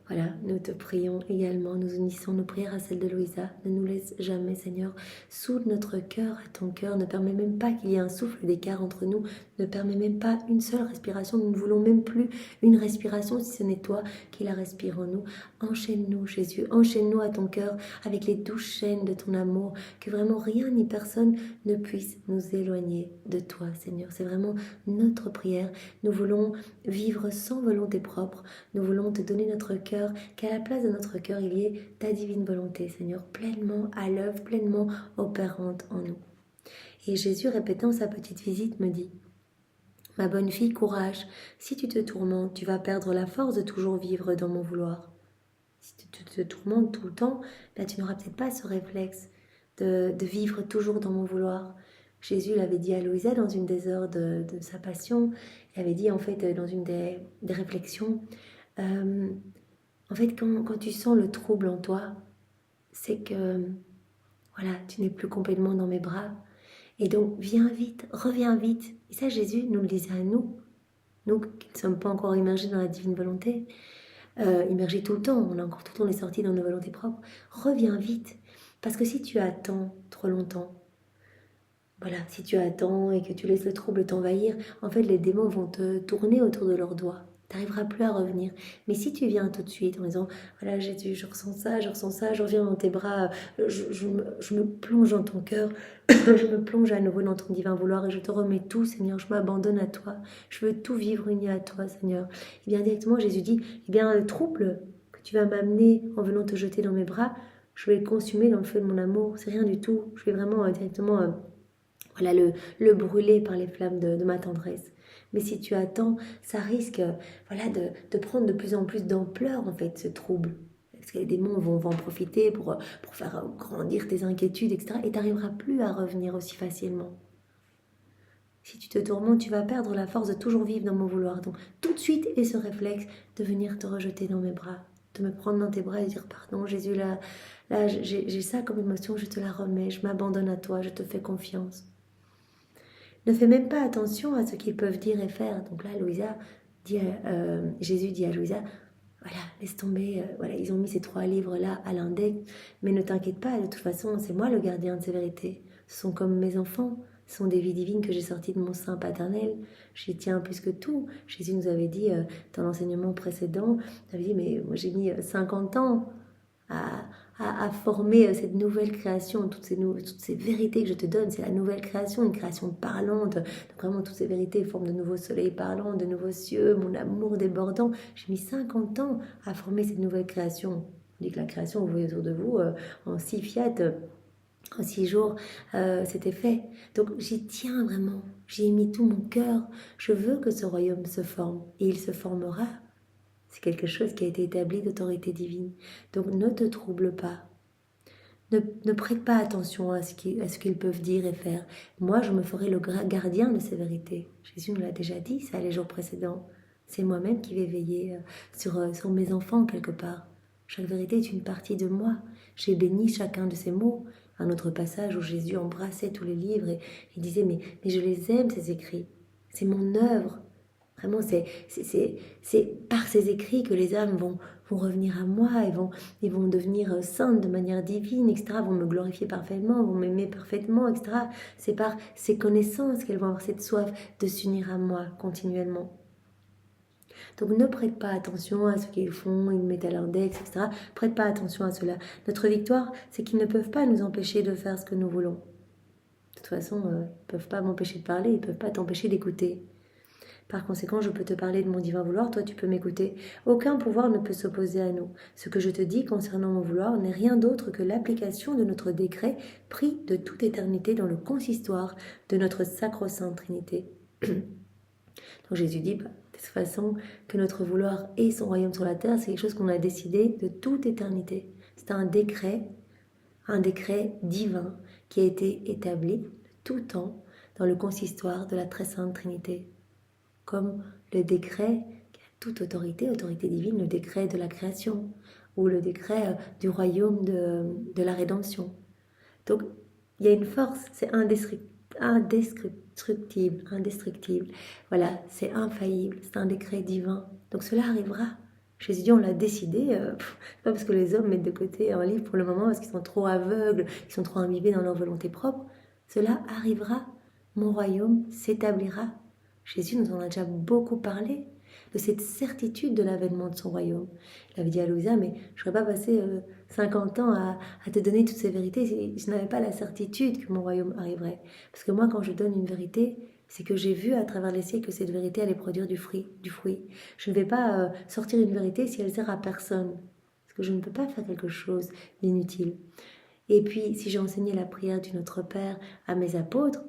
Voilà, nous te prions également, nous unissons nos prières à celles de Louisa. Ne nous laisse jamais, Seigneur, soude notre cœur à ton cœur, ne permet même pas qu'il y ait un souffle d'écart entre nous, ne permet même pas une seule respiration, nous ne voulons même plus une respiration si ce n'est toi qui la respires en nous. Enchaîne-nous, Jésus, enchaîne-nous à ton cœur avec les douces chaînes de ton amour, que vraiment rien ni personne ne puisse nous éloigner de toi, Seigneur. C'est vraiment notre prière. Nous voulons vivre sans volonté propre, nous voulons te donner notre cœur, qu'à la place de notre cœur, il y ait ta divine volonté, Seigneur, pleinement à l'œuvre, pleinement opérante en nous. Et Jésus, répétant sa petite visite, me dit, « Ma bonne fille, courage, si tu te tourmentes, tu vas perdre la force de toujours vivre dans mon vouloir. Si tu te tourmentes tout le temps, ben, tu n'auras peut-être pas ce réflexe de vivre toujours dans mon vouloir. » Jésus l'avait dit à Louisa dans une des heures de sa passion, il avait dit en fait dans une des réflexions, en fait, quand tu sens le trouble en toi, c'est que, voilà, tu n'es plus complètement dans mes bras. Et donc, viens vite, reviens vite. Et ça, Jésus nous le disait à nous qui ne sommes pas encore immergés dans la divine volonté, immergés tout le temps, on a encore tout le temps les sorties dans nos volontés propres. Reviens vite, parce que si tu attends trop longtemps, voilà, si tu attends et que tu laisses le trouble t'envahir, en fait, les démons vont te tourner autour de leurs doigts. Tu n'arriveras plus à revenir. Mais si tu viens tout de suite en disant, voilà, Jésus, je ressens ça, je reviens dans tes bras, je me plonge dans ton cœur, je me plonge à nouveau dans ton divin vouloir et je te remets tout, Seigneur, je m'abandonne à toi. Je veux tout vivre uni à toi, Seigneur. Et bien directement, Jésus dit, eh bien, le trouble que tu vas m'amener en venant te jeter dans mes bras, je vais le consumer dans le feu de mon amour. C'est rien du tout. Je vais vraiment directement... voilà, le brûler par les flammes de ma tendresse. Mais si tu attends, ça risque voilà, de prendre de plus en plus d'ampleur, en fait, ce trouble. Parce que les démons vont en profiter pour faire grandir tes inquiétudes, etc. Et tu n'arriveras plus à revenir aussi facilement. Si tu te tourmentes, tu vas perdre la force de toujours vivre dans mon vouloir. Donc, tout de suite, aie ce réflexe de venir te rejeter dans mes bras, de me prendre dans tes bras et dire, pardon, Jésus, là j'ai ça comme émotion, je te la remets, je m'abandonne à toi, je te fais confiance. Ne fais même pas attention à ce qu'ils peuvent dire et faire. Donc là, Jésus dit à Louisa, voilà, laisse tomber, voilà, ils ont mis ces 3 livres-là à l'index, mais ne t'inquiète pas, de toute façon, c'est moi le gardien de ces vérités. Ce sont comme mes enfants, ce sont des vies divines que j'ai sorties de mon sein paternel, j'y tiens plus que tout. Jésus nous avait dit, dans l'enseignement précédent, il avait dit, mais moi j'ai mis 50 ans à former cette nouvelle création, toutes ces vérités que je te donne, c'est la nouvelle création, une création parlante, donc vraiment toutes ces vérités forment de nouveaux soleils parlants, de nouveaux cieux, mon amour débordant. J'ai mis 50 ans à former cette nouvelle création. On dit que la création, vous voyez autour de vous, en 6 fiat, En 6 jours, c'était fait. Donc j'y tiens vraiment, j'y ai mis tout mon cœur. Je veux que ce royaume se forme et il se formera. C'est quelque chose qui a été établi d'autorité divine. Donc ne te trouble pas. Ne prête pas attention à ce qu'ils peuvent dire et faire. Moi, je me ferai le gardien de ces vérités. Jésus nous l'a déjà dit, ça, les jours précédents. C'est moi-même qui vais veiller sur mes enfants quelque part. Chaque vérité est une partie de moi. J'ai béni chacun de ces mots. Un autre passage où Jésus embrassait tous les livres et il disait mais je les aime, ces écrits. C'est mon œuvre. Vraiment, c'est par ces écrits que les âmes vont revenir à moi, ils vont devenir saintes de manière divine, etc., vont me glorifier parfaitement, vont m'aimer parfaitement, etc. C'est par ces connaissances qu'elles vont avoir cette soif de s'unir à moi continuellement. Donc ne prête pas attention à ce qu'ils font, ils mettent à l'index, etc. Prête pas attention à cela. Notre victoire, c'est qu'ils ne peuvent pas nous empêcher de faire ce que nous voulons. De toute façon, ils ne peuvent pas m'empêcher de parler, ils ne peuvent pas t'empêcher d'écouter. Par conséquent, je peux te parler de mon divin vouloir, toi tu peux m'écouter. Aucun pouvoir ne peut s'opposer à nous. Ce que je te dis concernant mon vouloir n'est rien d'autre que l'application de notre décret pris de toute éternité dans le consistoire de notre sacro-sainte Trinité. Donc Jésus dit, de toute façon, que notre vouloir et son royaume sur la terre, c'est quelque chose qu'on a décidé de toute éternité. C'est un décret divin qui a été établi de tout temps dans le consistoire de la très sainte Trinité. Comme le décret qui a toute autorité divine, le décret de la création ou le décret du royaume de la rédemption. Donc, il y a une force, c'est indestructible. Voilà, c'est infaillible, c'est un décret divin. Donc, cela arrivera. Jésus dit, on l'a décidé, pas parce que les hommes mettent de côté un livre pour le moment, parce qu'ils sont trop aveugles, ils sont trop imbibés dans leur volonté propre. Cela arrivera. Mon royaume s'établira. Jésus nous en a déjà beaucoup parlé, de cette certitude de l'avènement de son royaume. Il avait dit à Louisa, mais je ne serais pas passé 50 ans à te donner toutes ces vérités si je n'avais pas la certitude que mon royaume arriverait. Parce que moi, quand je donne une vérité, c'est que j'ai vu à travers les siècles que cette vérité allait produire du fruit. Je ne vais pas sortir une vérité si elle sert à personne. Parce que je ne peux pas faire quelque chose d'inutile. Et puis, si j'ai enseigné la prière du Notre Père à mes apôtres,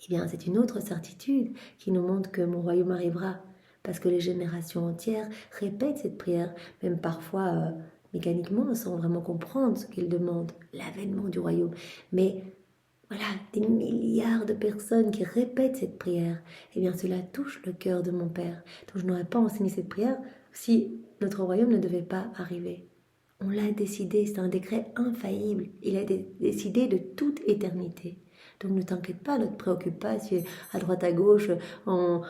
eh bien, c'est une autre certitude qui nous montre que mon royaume arrivera. Parce que les générations entières répètent cette prière, même parfois mécaniquement, sans vraiment comprendre ce qu'ils demandent, l'avènement du royaume. Mais voilà, des milliards de personnes qui répètent cette prière. Eh bien, cela touche le cœur de mon Père. Donc, je n'aurais pas enseigné cette prière si notre royaume ne devait pas arriver. On l'a décidé, c'est un décret infaillible. Il a été décidé de toute éternité. Donc ne t'inquiète pas, ne te préoccupe pas si à droite à gauche on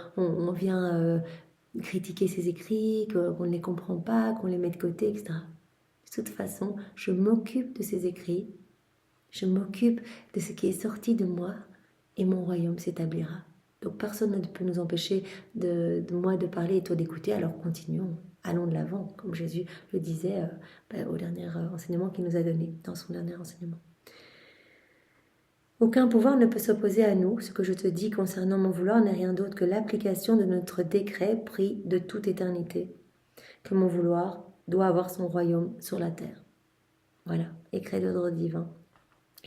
vient critiquer ses écrits, qu'on ne les comprend pas, qu'on les met de côté, etc. De toute façon, je m'occupe de ces écrits, je m'occupe de ce qui est sorti de moi et mon royaume s'établira. Donc personne ne peut nous empêcher de moi de parler et toi d'écouter, alors continuons, allons de l'avant, comme Jésus le disait au dernier enseignement qu'il nous a donné, dans son dernier enseignement. Aucun pouvoir ne peut s'opposer à nous. Ce que je te dis concernant mon vouloir n'est rien d'autre que l'application de notre décret pris de toute éternité. Que mon vouloir doit avoir son royaume sur la terre. Voilà, décret d'ordre divin.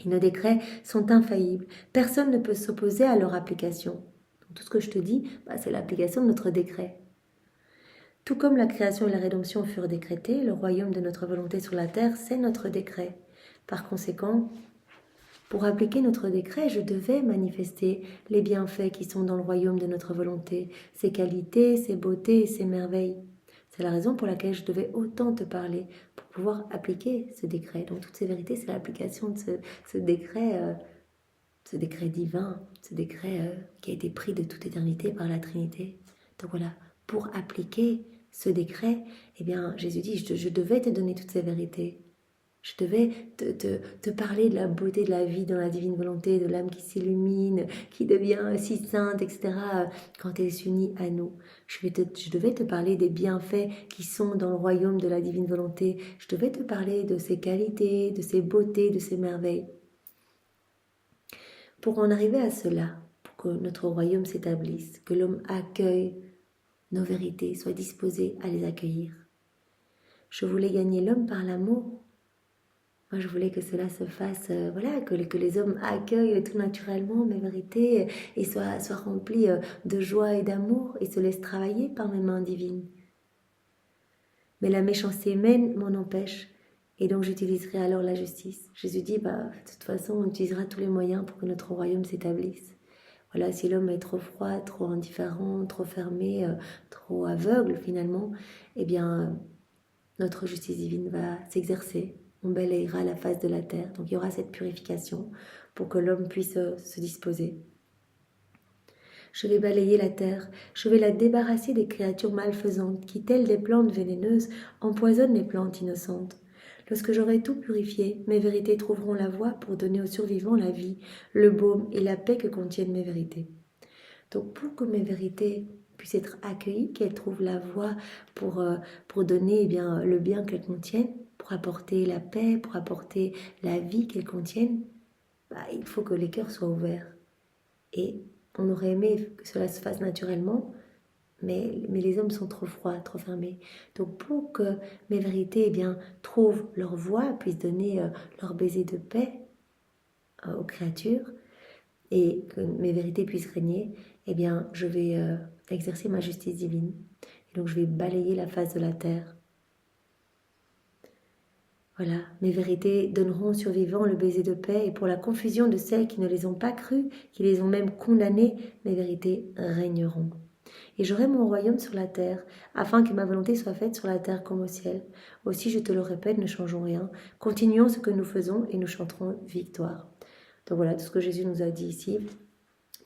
Et nos décrets sont infaillibles. Personne ne peut s'opposer à leur application. Donc, tout ce que je te dis, c'est l'application de notre décret. Tout comme la création et la rédemption furent décrétées, le royaume de notre volonté sur la terre, c'est notre décret. Par conséquent, pour appliquer notre décret, je devais manifester les bienfaits qui sont dans le royaume de notre volonté, ses qualités, ses beautés et ses merveilles. C'est la raison pour laquelle je devais autant te parler, pour pouvoir appliquer ce décret. Donc toutes ces vérités, c'est l'application de ce décret divin, ce décret qui a été pris de toute éternité par la Trinité. Donc voilà, pour appliquer ce décret, eh bien Jésus dit, je devais te donner toutes ces vérités. Je devais te parler de la beauté de la vie dans la divine volonté, de l'âme qui s'illumine, qui devient si sainte, etc. quand elle s'unit à nous. Je devais te parler des bienfaits qui sont dans le royaume de la divine volonté. Je devais te parler de ses qualités, de ses beautés, de ses merveilles. Pour en arriver à cela, pour que notre royaume s'établisse, que l'homme accueille nos vérités, soit disposé à les accueillir. Je voulais gagner l'homme par l'amour. Moi, je voulais que cela se fasse, voilà, que les hommes accueillent tout naturellement mes vérités et soient remplis de joie et d'amour et se laissent travailler par mes mains divines. Mais la méchanceté humaine m'en empêche. Et donc j'utiliserai alors la justice. Jésus dit, bah, de toute façon, on utilisera tous les moyens pour que notre royaume s'établisse. Voilà, si l'homme est trop froid, trop indifférent, trop fermé, trop aveugle finalement, eh bien, notre justice divine va s'exercer. On balayera la face de la terre. Donc il y aura cette purification pour que l'homme puisse se disposer. Je vais balayer la terre, je vais la débarrasser des créatures malfaisantes qui, telles des plantes vénéneuses, empoisonnent les plantes innocentes. Lorsque j'aurai tout purifié, mes vérités trouveront la voie pour donner aux survivants la vie, le baume et la paix que contiennent mes vérités. Donc pour que mes vérités puissent être accueillies, qu'elles trouvent la voie pour donner le bien qu'elles contiennent, pour apporter la paix, pour apporter la vie qu'elles contiennent, il faut que les cœurs soient ouverts. Et on aurait aimé que cela se fasse naturellement, mais les hommes sont trop froids, trop fermés. Donc pour que mes vérités trouvent leur voie, puissent donner leur baiser de paix aux créatures, et que mes vérités puissent régner, je vais exercer ma justice divine. Et donc je vais balayer la face de la terre. Voilà, mes vérités donneront aux survivants le baiser de paix, et pour la confusion de celles qui ne les ont pas crues, qui les ont même condamnées, mes vérités régneront. Et j'aurai mon royaume sur la terre, afin que ma volonté soit faite sur la terre comme au ciel. Aussi, je te le répète, ne changeons rien, continuons ce que nous faisons et nous chanterons victoire. Donc voilà tout ce que Jésus nous a dit ici.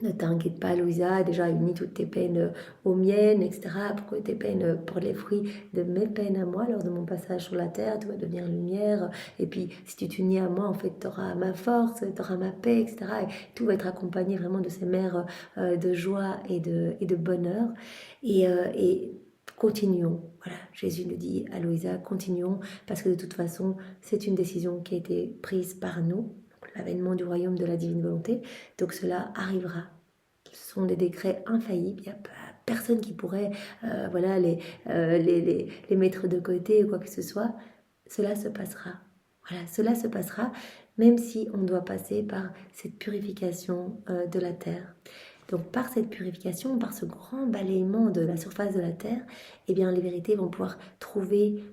Ne t'inquiète pas, Louisa, déjà unis toutes tes peines aux miennes, etc. Pourquoi tes peines portent les fruits de mes peines à moi lors de mon passage sur la terre, tu vas devenir lumière. Et puis, si tu t'unis à moi, en fait, tu auras ma force, tu auras ma paix, etc. Et tout va être accompagné vraiment de ces mers de joie et de bonheur. Et continuons. Voilà, Jésus nous dit à Louisa, continuons, parce que de toute façon, c'est une décision qui a été prise par nous. L'avènement du royaume de la divine volonté, donc cela arrivera. Ce sont des décrets infaillibles, il n'y a personne qui pourrait les mettre de côté ou quoi que ce soit. Cela se passera. Voilà, cela se passera, même si on doit passer par cette purification de la terre. Donc par cette purification, par ce grand balayement de la surface de la terre, les vérités vont pouvoir trouver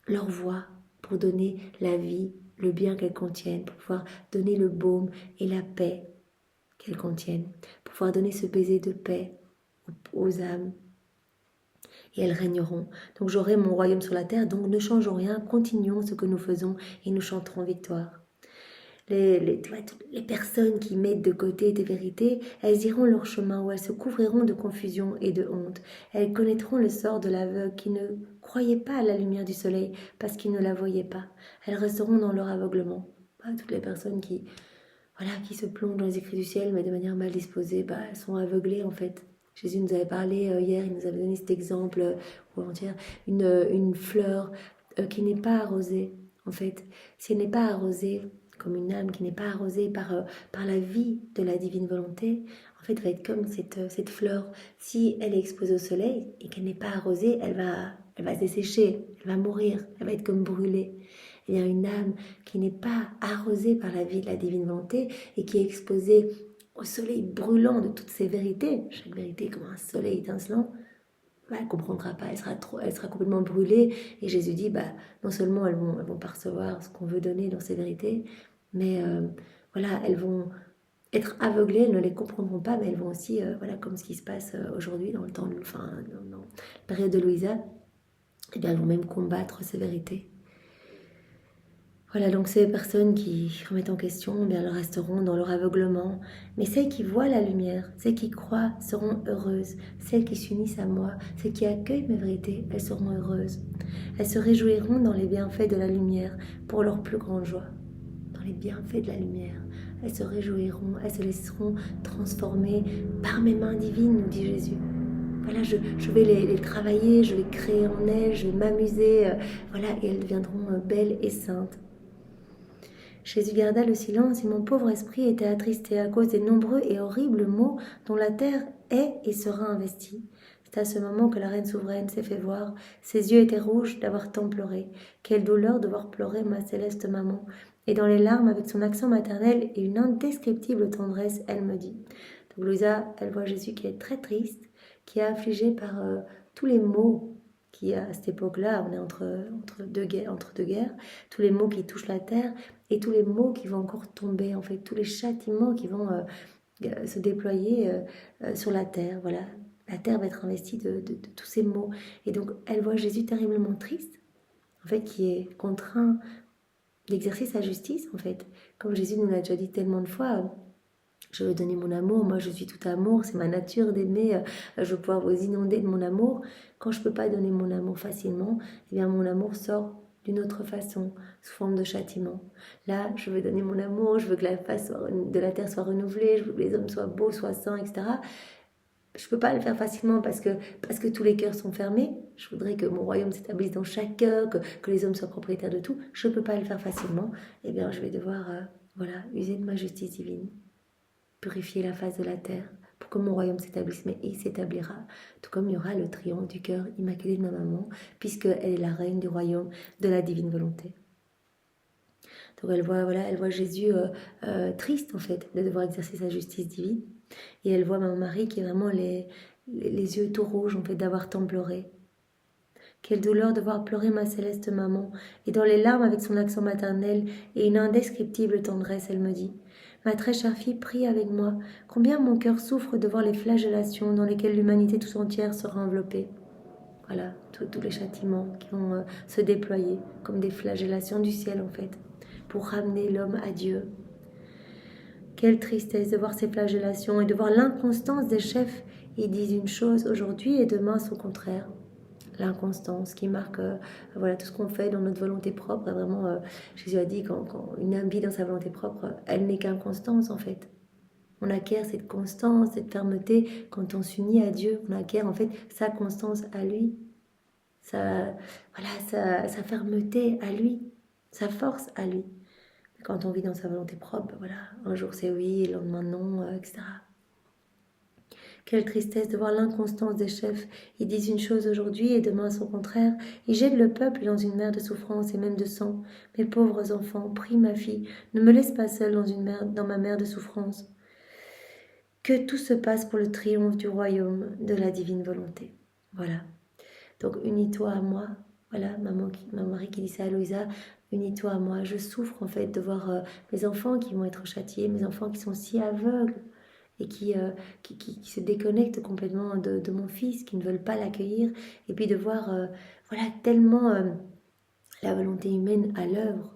leur voie pour donner la vie, le bien qu'elles contiennent, pour pouvoir donner le baume et la paix qu'elles contiennent, pour pouvoir donner ce baiser de paix aux âmes. Et elles régneront. Donc j'aurai mon royaume sur la terre, donc ne changeons rien, continuons ce que nous faisons et nous chanterons victoire. Les personnes qui mettent de côté tes vérités, elles iront leur chemin où elles se couvriront de confusion et de honte. Elles connaîtront le sort de l'aveugle qui ne croyait pas à la lumière du soleil parce qu'il ne la voyait pas. Elles resteront dans leur aveuglement. Toutes les personnes qui se plongent dans les écrits du ciel mais de manière mal disposée, elles sont aveuglées en fait. Jésus nous avait parlé hier, il nous avait donné cet exemple, une fleur qui n'est pas arrosée. En fait, si elle n'est pas arrosée, comme une âme qui n'est pas arrosée par la vie de la divine volonté, en fait, va être comme cette fleur. Si elle est exposée au soleil et qu'elle n'est pas arrosée, elle va se dessécher, elle va mourir, elle va être comme brûlée. Il y a une âme qui n'est pas arrosée par la vie de la divine volonté et qui est exposée au soleil brûlant de toutes ses vérités, chaque vérité comme un soleil étincelant, elle ne comprendra pas, elle sera complètement brûlée. Et Jésus dit, non seulement elles vont percevoir ce qu'on veut donner dans ces vérités, mais elles vont être aveuglées, elles ne les comprendront pas, mais elles vont aussi, comme ce qui se passe aujourd'hui dans dans la période de Louisa, elles vont même combattre ces vérités. Voilà, donc ces personnes qui remettent en question, elles resteront dans leur aveuglement. Mais celles qui voient la lumière, celles qui croient, seront heureuses. Celles qui s'unissent à moi, celles qui accueillent mes vérités, elles seront heureuses. Elles se réjouiront dans les bienfaits de la lumière pour leur plus grande joie. Dans les bienfaits de la lumière, elles se réjouiront, elles se laisseront transformer par mes mains divines, nous dit Jésus. Voilà, je vais les travailler, je vais créer en elles, je vais m'amuser, et elles deviendront belles et saintes. Jésus garda le silence et mon pauvre esprit était attristé à cause des nombreux et horribles maux dont la terre est et sera investie. C'est à ce moment que la reine souveraine s'est fait voir. Ses yeux étaient rouges d'avoir tant pleuré. Quelle douleur de voir pleurer ma céleste maman. Et dans les larmes, avec son accent maternel et une indescriptible tendresse, elle me dit. Donc Louisa, elle voit Jésus qui est très triste, qui est affligé par tous les maux qui, à cette époque-là, on est entre deux guerres, tous les maux qui touchent la terre et tous les maux qui vont encore tomber, en fait, tous les châtiments qui vont se déployer sur la terre. Voilà, la terre va être investie de tous ces maux. Et donc, elle voit Jésus terriblement triste, en fait, qui est contraint d'exercer sa justice, en fait. Comme Jésus nous l'a déjà dit tellement de fois, je veux donner mon amour, moi je suis tout amour, c'est ma nature d'aimer, je veux pouvoir vous inonder de mon amour. Quand je ne peux pas donner mon amour facilement, eh bien mon amour sort d'une autre façon, sous forme de châtiment. Là, je veux donner mon amour, je veux que la face de la terre soit renouvelée, je veux que les hommes soient beaux, soient saints, etc. Je ne peux pas le faire facilement parce que tous les cœurs sont fermés. Je voudrais que mon royaume s'établisse dans chaque cœur, que les hommes soient propriétaires de tout. Je ne peux pas le faire facilement. Eh bien, je vais devoir user de ma justice divine, purifier la face de la terre pour que mon royaume s'établisse. Mais il s'établira, tout comme il y aura le triomphe du cœur immaculé de ma maman, puisqu'elle est la reine du royaume de la divine volonté. Donc elle voit Jésus triste en fait de devoir exercer sa justice divine. Et elle voit mon mari qui est vraiment les yeux tout rouges en fait d'avoir tant pleuré. Quelle douleur de voir pleurer ma céleste maman. Et dans les larmes avec son accent maternel et une indescriptible tendresse, elle me dit: ma très chère fille, prie avec moi. Combien mon cœur souffre de voir les flagellations dans lesquelles l'humanité tout entière sera enveloppée. Voilà, tous les châtiments qui vont se déployer comme des flagellations du ciel en fait, pour ramener l'homme à Dieu. Quelle tristesse de voir ces flagellations et de voir l'inconstance des chefs. Ils disent une chose aujourd'hui et demain son contraire. L'inconstance qui marque tout ce qu'on fait dans notre volonté propre. Et vraiment, Jésus a dit quand une âme vit dans sa volonté propre, elle n'est qu'inconstance en fait. On acquiert cette constance, cette fermeté quand on s'unit à Dieu. On acquiert en fait sa constance à lui, sa fermeté à lui, sa force à lui. Quand on vit dans sa volonté propre, un jour c'est oui, le lendemain non, etc. Quelle tristesse de voir l'inconstance des chefs. Ils disent une chose aujourd'hui et demain son contraire. Ils jettent le peuple dans une mer de souffrance et même de sang. Mes pauvres enfants, prie ma fille, ne me laisse pas seule dans ma mer de souffrance. Que tout se passe pour le triomphe du royaume de la divine volonté. Voilà. Donc unis-toi à moi. Voilà, ma mari qui dit ça à Louisa, unis-toi à moi. Je souffre en fait de voir mes enfants qui vont être châtiés, mes enfants qui sont si aveugles et qui se déconnectent complètement de mon fils, qui ne veulent pas l'accueillir, et puis de voir tellement la volonté humaine à l'œuvre,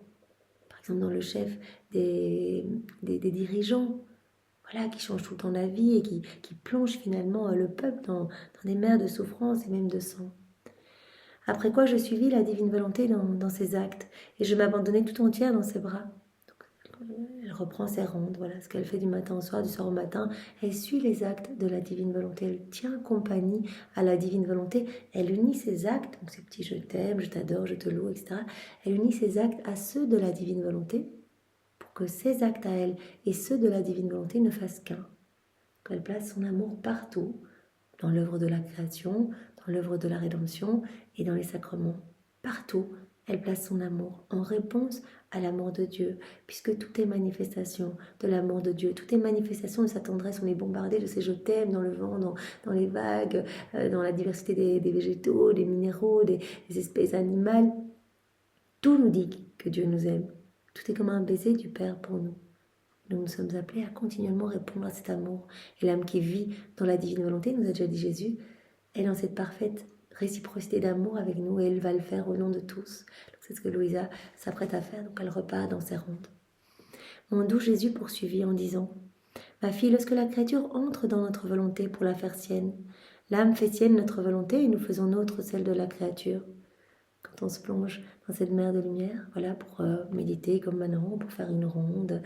par exemple dans le chef des dirigeants, qui changent tout le temps la vie et qui plongent finalement le peuple dans des mers de souffrance et même de sang. Après quoi je suivis la divine volonté dans ses actes, et je m'abandonnai tout entière dans ses bras. Elle reprend ses rondes, voilà ce qu'elle fait du matin au soir, du soir au matin. Elle suit les actes de la divine volonté, elle tient compagnie à la divine volonté, elle unit ses actes, donc ces petits je t'aime, je t'adore, je te loue, etc. Elle unit ses actes à ceux de la divine volonté pour que ses actes à elle et ceux de la divine volonté ne fassent qu'un. Qu'elle place son amour partout, dans l'œuvre de la création, dans l'œuvre de la rédemption et dans les sacrements. Partout, elle place son amour en réponse à l'amour de Dieu, puisque tout est manifestation de l'amour de Dieu, tout est manifestation de sa tendresse. On est bombardé de ces je t'aime dans le vent, dans les vagues, dans la diversité des végétaux, des minéraux, des espèces animales. Tout nous dit que Dieu nous aime. Tout est comme un baiser du Père pour nous. Nous sommes appelés à continuellement répondre à cet amour. Et l'âme qui vit dans la divine volonté, nous a déjà dit Jésus, est dans cette parfaite réciprocité d'amour avec nous et elle va le faire au nom de tous. C'est ce que Louisa s'apprête à faire, donc elle repart dans ses rondes. Mon doux Jésus poursuivit en disant: ma fille, lorsque la créature entre dans notre volonté pour la faire sienne, l'âme fait sienne notre volonté et nous faisons nôtre celle de la créature. Quand on se plonge dans cette mer de lumière, pour méditer comme maintenant, pour faire une ronde,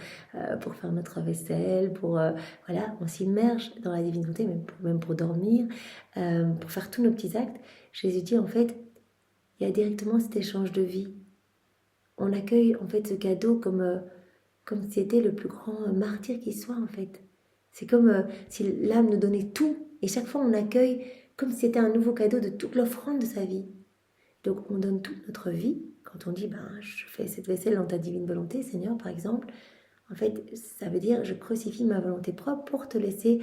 pour faire notre vaisselle, on s'immerge dans la divine volonté, même pour dormir, pour faire tous nos petits actes. Jésus dit en fait, il y a directement cet échange de vie. On accueille en fait ce cadeau comme si c'était le plus grand martyr qui soit en fait. C'est comme si l'âme nous donnait tout et chaque fois on accueille comme si c'était un nouveau cadeau de toute l'offrande de sa vie. Donc on donne toute notre vie quand on dit, je fais cette vaisselle dans ta divine volonté, Seigneur, par exemple, en fait, ça veut dire, je crucifie ma volonté propre pour te laisser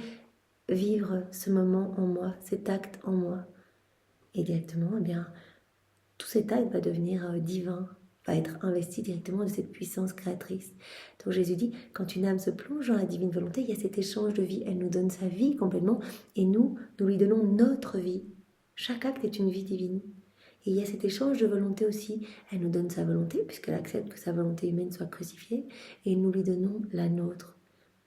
vivre ce moment en moi, cet acte en moi. Et directement, eh bien, tout cet acte va devenir divin, va être investi directement de cette puissance créatrice. Donc Jésus dit, quand une âme se plonge dans la divine volonté, il y a cet échange de vie. Elle nous donne sa vie complètement et nous lui donnons notre vie. Chaque acte est une vie divine. Et il y a cet échange de volonté aussi. Elle nous donne sa volonté, puisqu'elle accepte que sa volonté humaine soit crucifiée, et nous lui donnons la nôtre.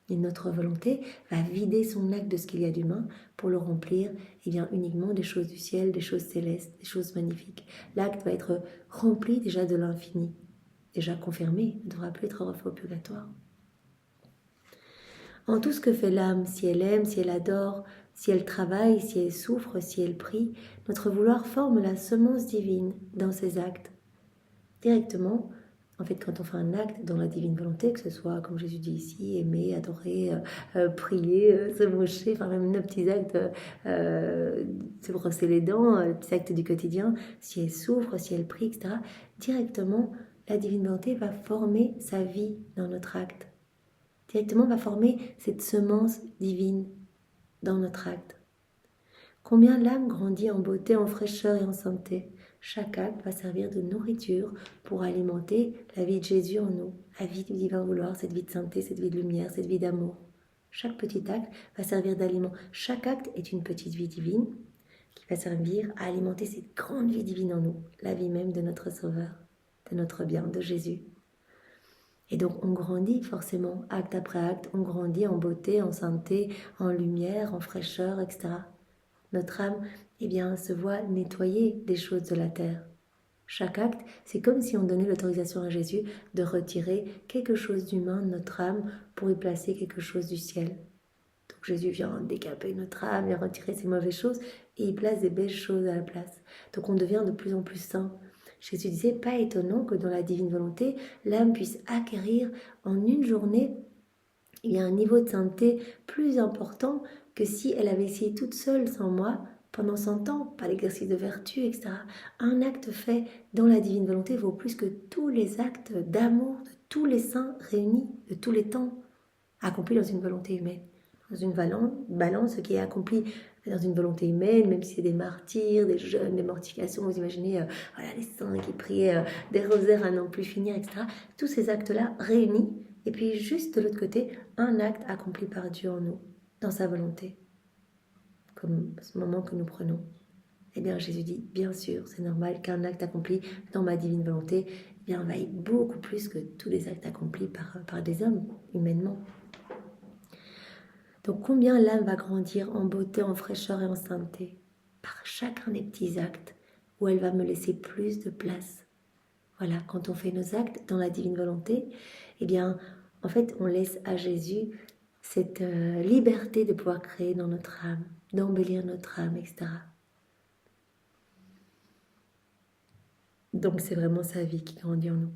Et notre volonté va vider son acte de ce qu'il y a d'humain pour le remplir uniquement des choses du ciel, des choses célestes, des choses magnifiques. L'acte va être rempli déjà de l'infini, déjà confirmé, ne devra plus être refait au purgatoire. En tout ce que fait l'âme, si elle aime, si elle adore, si elle travaille, si elle souffre, si elle prie, notre vouloir forme la semence divine dans ses actes. Directement, en fait, quand on fait un acte dans la divine volonté, que ce soit, comme Jésus dit ici, aimer, adorer, prier, se moucher, enfin même nos petits actes, se brosser les dents, les petits actes du quotidien, si elle souffre, si elle prie, etc., directement, la divine volonté va former sa vie dans notre acte. Directement, va former cette semence divine dans notre acte. Combien l'âme grandit en beauté, en fraîcheur et en sainteté. Chaque acte va servir de nourriture pour alimenter la vie de Jésus en nous, la vie du divin vouloir, cette vie de sainteté, cette vie de lumière, cette vie d'amour. Chaque petit acte va servir d'aliment. Chaque acte est une petite vie divine qui va servir à alimenter cette grande vie divine en nous, la vie même de notre Sauveur, de notre bien, de Jésus. Et donc on grandit forcément, acte après acte, on grandit en beauté, en sainteté, en lumière, en fraîcheur, etc. Notre âme, se voit nettoyer des choses de la terre. Chaque acte, c'est comme si on donnait l'autorisation à Jésus de retirer quelque chose d'humain de notre âme pour y placer quelque chose du ciel. Donc Jésus vient décaper notre âme, vient retirer ces mauvaises choses et il place des belles choses à la place. Donc on devient de plus en plus saint. Jésus disait, pas étonnant que dans la divine volonté, l'âme puisse acquérir en une journée un niveau de sainteté plus important que si elle avait essayé toute seule sans moi pendant 100 ans, par l'exercice de vertu, etc. Un acte fait dans la divine volonté vaut plus que tous les actes d'amour de tous les saints réunis de tous les temps, accomplis dans une volonté humaine. Dans une balance, ce qui est accompli dans une volonté humaine, même si c'est des martyrs, des jeûnes, des mortifications, vous imaginez les saints qui priaient des rosaires à n'en plus finir, etc. Tous ces actes-là réunis, et puis juste de l'autre côté, un acte accompli par Dieu en nous, dans sa volonté, comme ce moment que nous prenons. Eh bien, Jésus dit, bien sûr, c'est normal qu'un acte accompli dans ma divine volonté vaille beaucoup plus que tous les actes accomplis par des hommes, humainement. Donc, combien l'âme va grandir en beauté, en fraîcheur et en sainteté par chacun des petits actes où elle va me laisser plus de place. Voilà, quand on fait nos actes dans la divine volonté, en fait, on laisse à Jésus cette liberté de pouvoir créer dans notre âme, d'embellir notre âme, etc. Donc, c'est vraiment sa vie qui grandit en nous.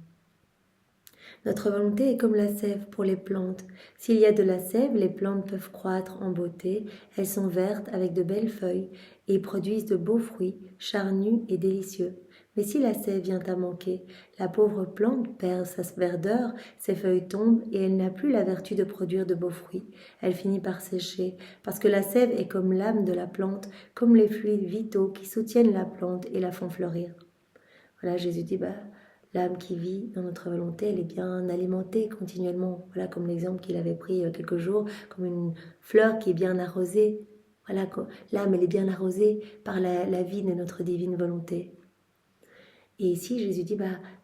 Notre volonté est comme la sève pour les plantes. S'il y a de la sève, les plantes peuvent croître en beauté. Elles sont vertes avec de belles feuilles et produisent de beaux fruits, charnus et délicieux. Mais si la sève vient à manquer, la pauvre plante perd sa verdeur, ses feuilles tombent et elle n'a plus la vertu de produire de beaux fruits. Elle finit par sécher, parce que la sève est comme l'âme de la plante, comme les fluides vitaux qui soutiennent la plante et la font fleurir. Voilà, Jésus dit, l'âme qui vit dans notre volonté, elle est bien alimentée continuellement. Voilà, comme l'exemple qu'il avait pris il y a quelques jours, comme une fleur qui est bien arrosée. Voilà, l'âme, elle est bien arrosée par la vie de notre divine volonté. Et ici, Jésus dit,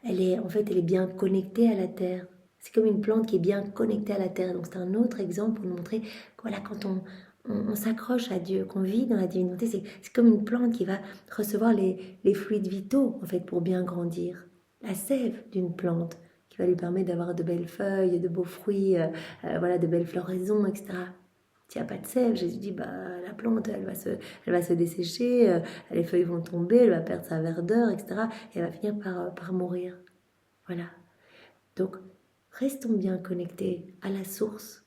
elle est bien connectée à la terre. C'est comme une plante qui est bien connectée à la terre. Donc, c'est un autre exemple pour nous montrer que quand on s'accroche à Dieu, qu'on vit dans la divinité, c'est comme une plante qui va recevoir les fluides vitaux, en fait, pour bien grandir. La sève d'une plante qui va lui permettre d'avoir de belles feuilles, de beaux fruits, de belles floraisons, etc. S'il n'y a pas de sève, Jésus dit, la plante, elle va se dessécher, les feuilles vont tomber, elle va perdre sa verdeur, etc. Et elle va finir par mourir. Voilà. Donc, restons bien connectés à la source.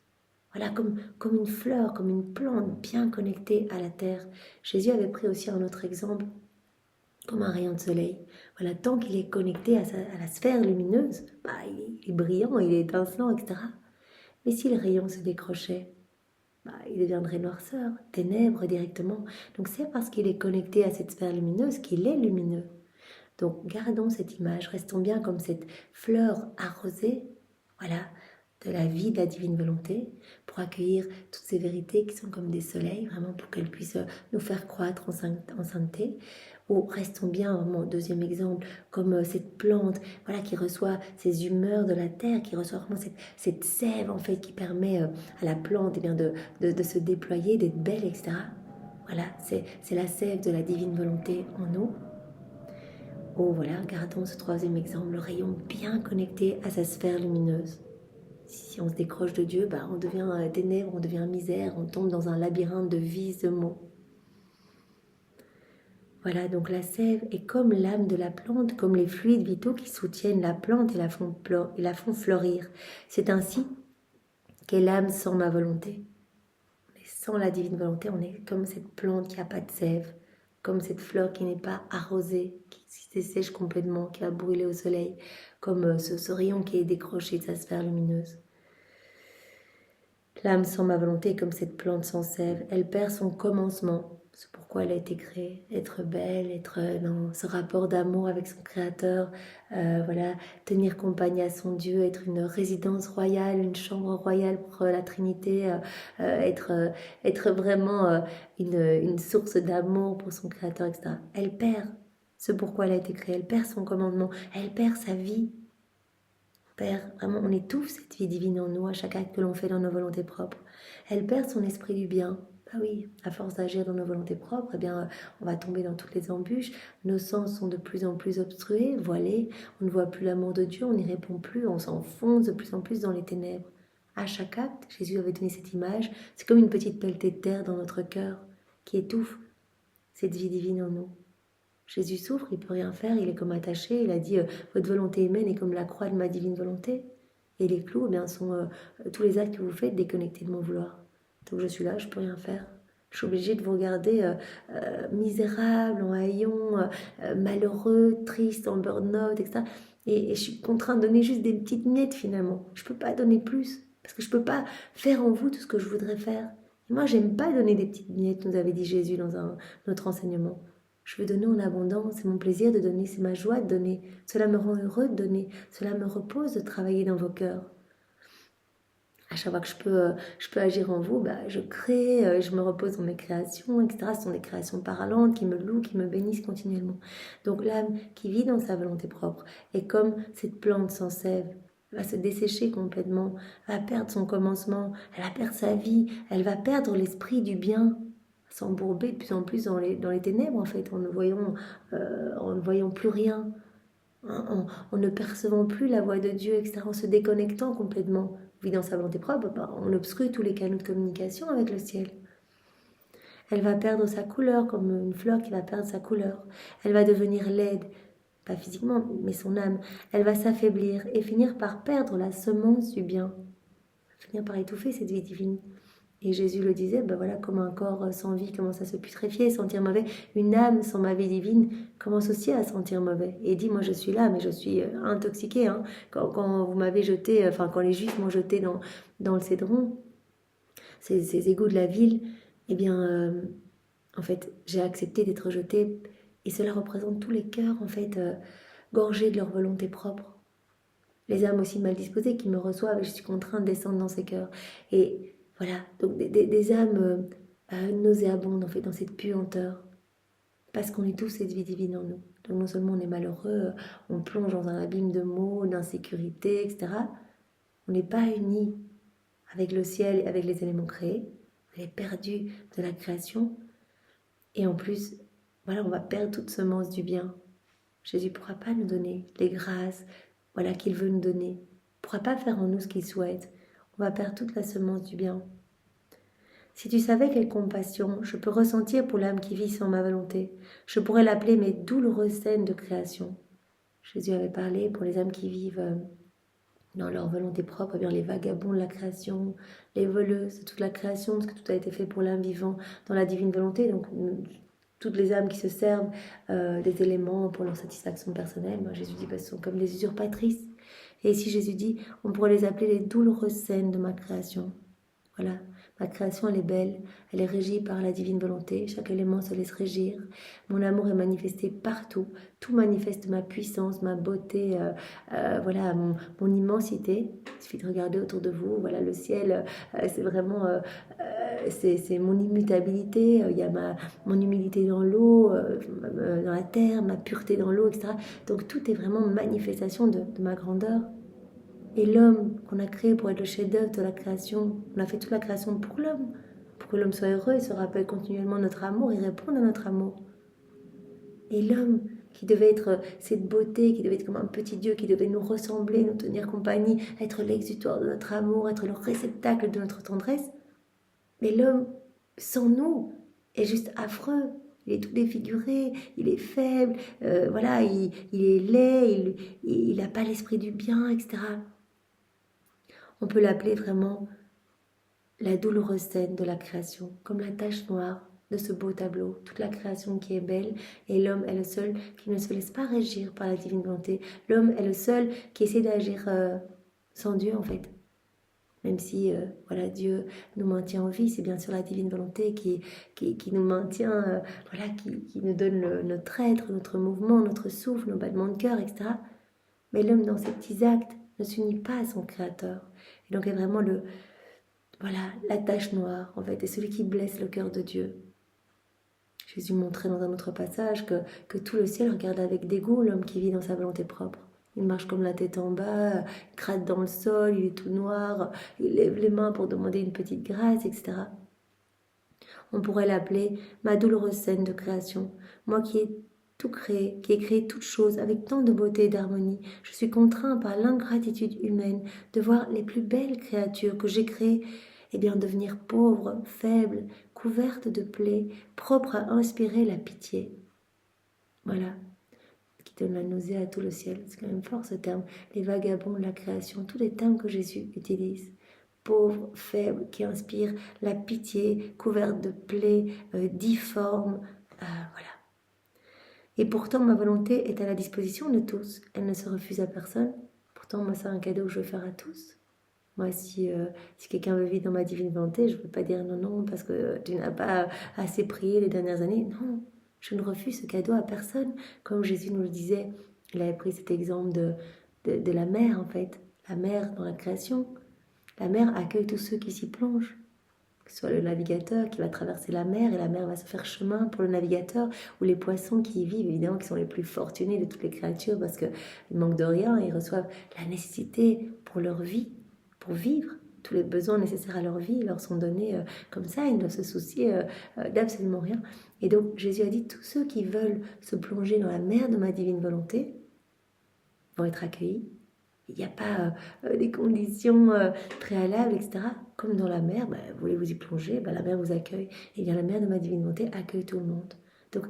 Voilà, comme une fleur, comme une plante bien connectée à la terre. Jésus avait pris aussi un autre exemple comme un rayon de soleil. Voilà, tant qu'il est connecté à la sphère lumineuse, il est brillant, il est étincelant, etc. Mais si le rayon se décrochait, il deviendrait noirceur, ténèbres directement. Donc c'est parce qu'il est connecté à cette sphère lumineuse qu'il est lumineux. Donc gardons cette image, restons bien comme cette fleur arrosée, voilà, de la vie de la divine volonté, pour accueillir toutes ces vérités qui sont comme des soleils, vraiment pour qu'elles puissent nous faire croître en sainteté. Ou restons bien, vraiment, deuxième exemple, comme cette plante, voilà, qui reçoit ces humeurs de la terre, qui reçoit vraiment cette sève, en fait, qui permet à la plante de se déployer, d'être belle, etc. Voilà, c'est la sève de la divine volonté en nous. Oh voilà, gardons ce troisième exemple, le rayon bien connecté à sa sphère lumineuse. Si on se décroche de Dieu, on devient ténèbres, on devient misère, on tombe dans un labyrinthe de vies, de mots. Voilà, donc la sève est comme l'âme de la plante, comme les fluides vitaux qui soutiennent la plante et la font fleurir. C'est ainsi qu'est l'âme sans ma volonté. Mais sans la divine volonté, on est comme cette plante qui n'a pas de sève, comme cette fleur qui n'est pas arrosée, qui se dessèche complètement, qui va brûler au soleil, comme ce rayon qui est décroché de sa sphère lumineuse. L'âme sans ma volonté est comme cette plante sans sève, elle perd son commencement. C'est pourquoi elle a été créée, être belle, être dans ce rapport d'amour avec son créateur, voilà, tenir compagnie à son Dieu, être une résidence royale, une chambre royale pour la Trinité, être vraiment une source d'amour pour son créateur, etc. Elle perd ce pourquoi elle a été créée, elle perd son commandement, elle perd sa vie. Père, vraiment, on étouffe cette vie divine en nous à chaque acte que l'on fait dans nos volontés propres. Elle perd son esprit du bien. Oui, à force d'agir dans nos volontés propres, on va tomber dans toutes les embûches. Nos sens sont de plus en plus obstrués, voilés. On ne voit plus l'amour de Dieu, on n'y répond plus, on s'enfonce de plus en plus dans les ténèbres. À chaque acte, Jésus avait donné cette image. C'est comme une petite pelletée de terre dans notre cœur qui étouffe cette vie divine en nous. Jésus souffre, il ne peut rien faire, il est comme attaché. Il a dit votre volonté humaine est comme la croix de ma divine volonté. Et les clous sont tous les actes que vous faites déconnectés de mon vouloir. Donc je suis là, je ne peux rien faire. Je suis obligée de vous regarder misérable, en haillons, malheureux, triste, en burn-out, etc. Et je suis contrainte de donner juste des petites miettes finalement. Je ne peux pas donner plus. Parce que je ne peux pas faire en vous tout ce que je voudrais faire. Et moi, j'aime pas donner des petites miettes, nous avait dit Jésus dans notre enseignement. Je veux donner en abondance, c'est mon plaisir de donner, c'est ma joie de donner. Cela me rend heureux de donner, cela me repose de travailler dans vos cœurs. À chaque fois que je peux agir en vous, je crée, je me repose dans mes créations, etc. Ce sont des créations parlantes qui me louent, qui me bénissent continuellement. Donc l'âme qui vit dans sa volonté propre est comme cette plante sans sève. Elle va se dessécher complètement, elle va perdre son commencement, elle va perdre sa vie, elle va perdre l'esprit du bien, s'embourber de plus en plus dans les ténèbres en fait, en ne voyant plus rien, en ne percevant plus la voix de Dieu, etc., en se déconnectant complètement. Vit dans sa volonté propre, on obstrue tous les canaux de communication avec le ciel. Elle va perdre sa couleur comme une fleur qui va perdre sa couleur. Elle va devenir laide, pas physiquement, mais son âme. Elle va s'affaiblir et finir par perdre la semence du bien. Finir par étouffer cette vie divine. Et Jésus le disait, voilà, comme un corps sans vie commence à se putréfier, sentir mauvais, une âme sans ma vie divine commence aussi à sentir mauvais. Et dit, moi je suis là, mais je suis intoxiquée. Hein. Quand vous m'avez jeté, quand les Juifs m'ont jeté dans le Cédron, ces égouts de la ville, en fait, j'ai accepté d'être jetée. Et cela représente tous les cœurs, en fait, gorgés de leur volonté propre. Les âmes aussi mal disposées qui me reçoivent, et je suis contrainte de descendre dans ces cœurs. Et voilà, donc des âmes nauséabondes en fait dans cette puanteur, parce qu'on est tous cette vie divine en nous. Donc non seulement on est malheureux, on plonge dans un abîme de maux, d'insécurité, etc. On n'est pas unis avec le ciel et avec les éléments créés. On est perdu de la création. Et en plus, voilà, on va perdre toute semence du bien. Jésus ne pourra pas nous donner les grâces qu'il veut nous donner. Il ne pourra pas faire en nous ce qu'il souhaite. On va perdre toute la semence du bien. Si tu savais quelle compassion je peux ressentir pour l'âme qui vit sans ma volonté, je pourrais l'appeler mes douloureuses scènes de création. Jésus avait parlé pour les âmes qui vivent dans leur volonté propre, les vagabonds de la création, les voleuses de toute la création, parce que tout a été fait pour l'âme vivant dans la divine volonté. Donc toutes les âmes qui se servent des éléments pour leur satisfaction personnelle. Moi, Jésus dit, ce sont comme des usurpatrices. Et ici, Jésus dit, on pourrait les appeler les douloureuses scènes de ma création. Voilà, ma création, elle est belle, elle est régie par la divine volonté, chaque élément se laisse régir. Mon amour est manifesté partout, tout manifeste ma puissance, ma beauté, voilà, mon immensité. Il suffit de regarder autour de vous, voilà, le ciel, c'est vraiment, c'est mon immutabilité, il y a mon humilité dans l'eau, dans la terre, ma pureté dans l'eau, etc. Donc tout est vraiment manifestation de ma grandeur. Et l'homme qu'on a créé pour être le chef-d'œuvre de la création, on a fait toute la création pour l'homme, pour que l'homme soit heureux et se rappelle continuellement notre amour et réponde à notre amour. Et l'homme qui devait être cette beauté, qui devait être comme un petit Dieu, qui devait nous ressembler, nous tenir compagnie, être l'exutoire de notre amour, être le réceptacle de notre tendresse. Mais l'homme, sans nous, est juste affreux. Il est tout défiguré, il est faible, voilà, il est laid, il n'a pas l'esprit du bien, etc. On peut l'appeler vraiment la douloureuse scène de la création, comme la tache noire de ce beau tableau, toute la création qui est belle, et l'homme est le seul qui ne se laisse pas régir par la divine volonté. L'homme est le seul qui essaie d'agir sans Dieu en fait. Même si voilà, Dieu nous maintient en vie, c'est bien sûr la divine volonté qui nous maintient, voilà, qui nous donne notre être, notre mouvement, notre souffle, nos battements de cœur, etc. Mais l'homme dans ses petits actes ne s'unit pas à son Créateur. Et donc est vraiment la tache noire, en fait, et celui qui blesse le cœur de Dieu. Jésus montrait dans un autre passage que tout le ciel regarde avec dégoût l'homme qui vit dans sa volonté propre. Il marche comme la tête en bas, il gratte dans le sol, il est tout noir, il lève les mains pour demander une petite grâce, etc. On pourrait l'appeler ma douloureuse scène de création. Moi qui ai tout créé, qui ai créé toute chose avec tant de beauté et d'harmonie, je suis contraint par l'ingratitude humaine de voir les plus belles créatures que j'ai créées devenir pauvres, faibles, couvertes de plaies, propres à inspirer la pitié. Voilà, ce qui donne la nausée à tout le ciel. C'est quand même fort ce terme. Les vagabonds, la création, tous les termes que Jésus utilise. Pauvre, faible, qui inspire la pitié, couverte de plaies, difforme, voilà. Et pourtant, ma volonté est à la disposition de tous. Elle ne se refuse à personne. Pourtant, moi, c'est un cadeau que je veux faire à tous. Moi, si quelqu'un veut vivre dans ma divine volonté, je ne peux pas dire non, parce que tu n'as pas assez prié les dernières années. Non, je ne refuse ce cadeau à personne. Comme Jésus nous le disait, il avait pris cet exemple de la mer, en fait. La mer dans la création. La mer accueille tous ceux qui s'y plongent. Que ce soit le navigateur qui va traverser la mer, et la mer va se faire chemin pour le navigateur, ou les poissons qui y vivent, évidemment, qui sont les plus fortunés de toutes les créatures, parce qu'ils manquent de rien, ils reçoivent la nécessité pour leur vie, pour vivre. Tous les besoins nécessaires à leur vie leur sont donnés comme ça, ils ne doivent se soucier d'absolument rien. Et donc Jésus a dit, tous ceux qui veulent se plonger dans la mer de ma divine volonté vont être accueillis. Il n'y a pas des conditions préalables, etc. Comme dans la mer, voulez-vous y plonger, la mer vous accueille. Et bien la mer de ma divine volonté accueille tout le monde. Donc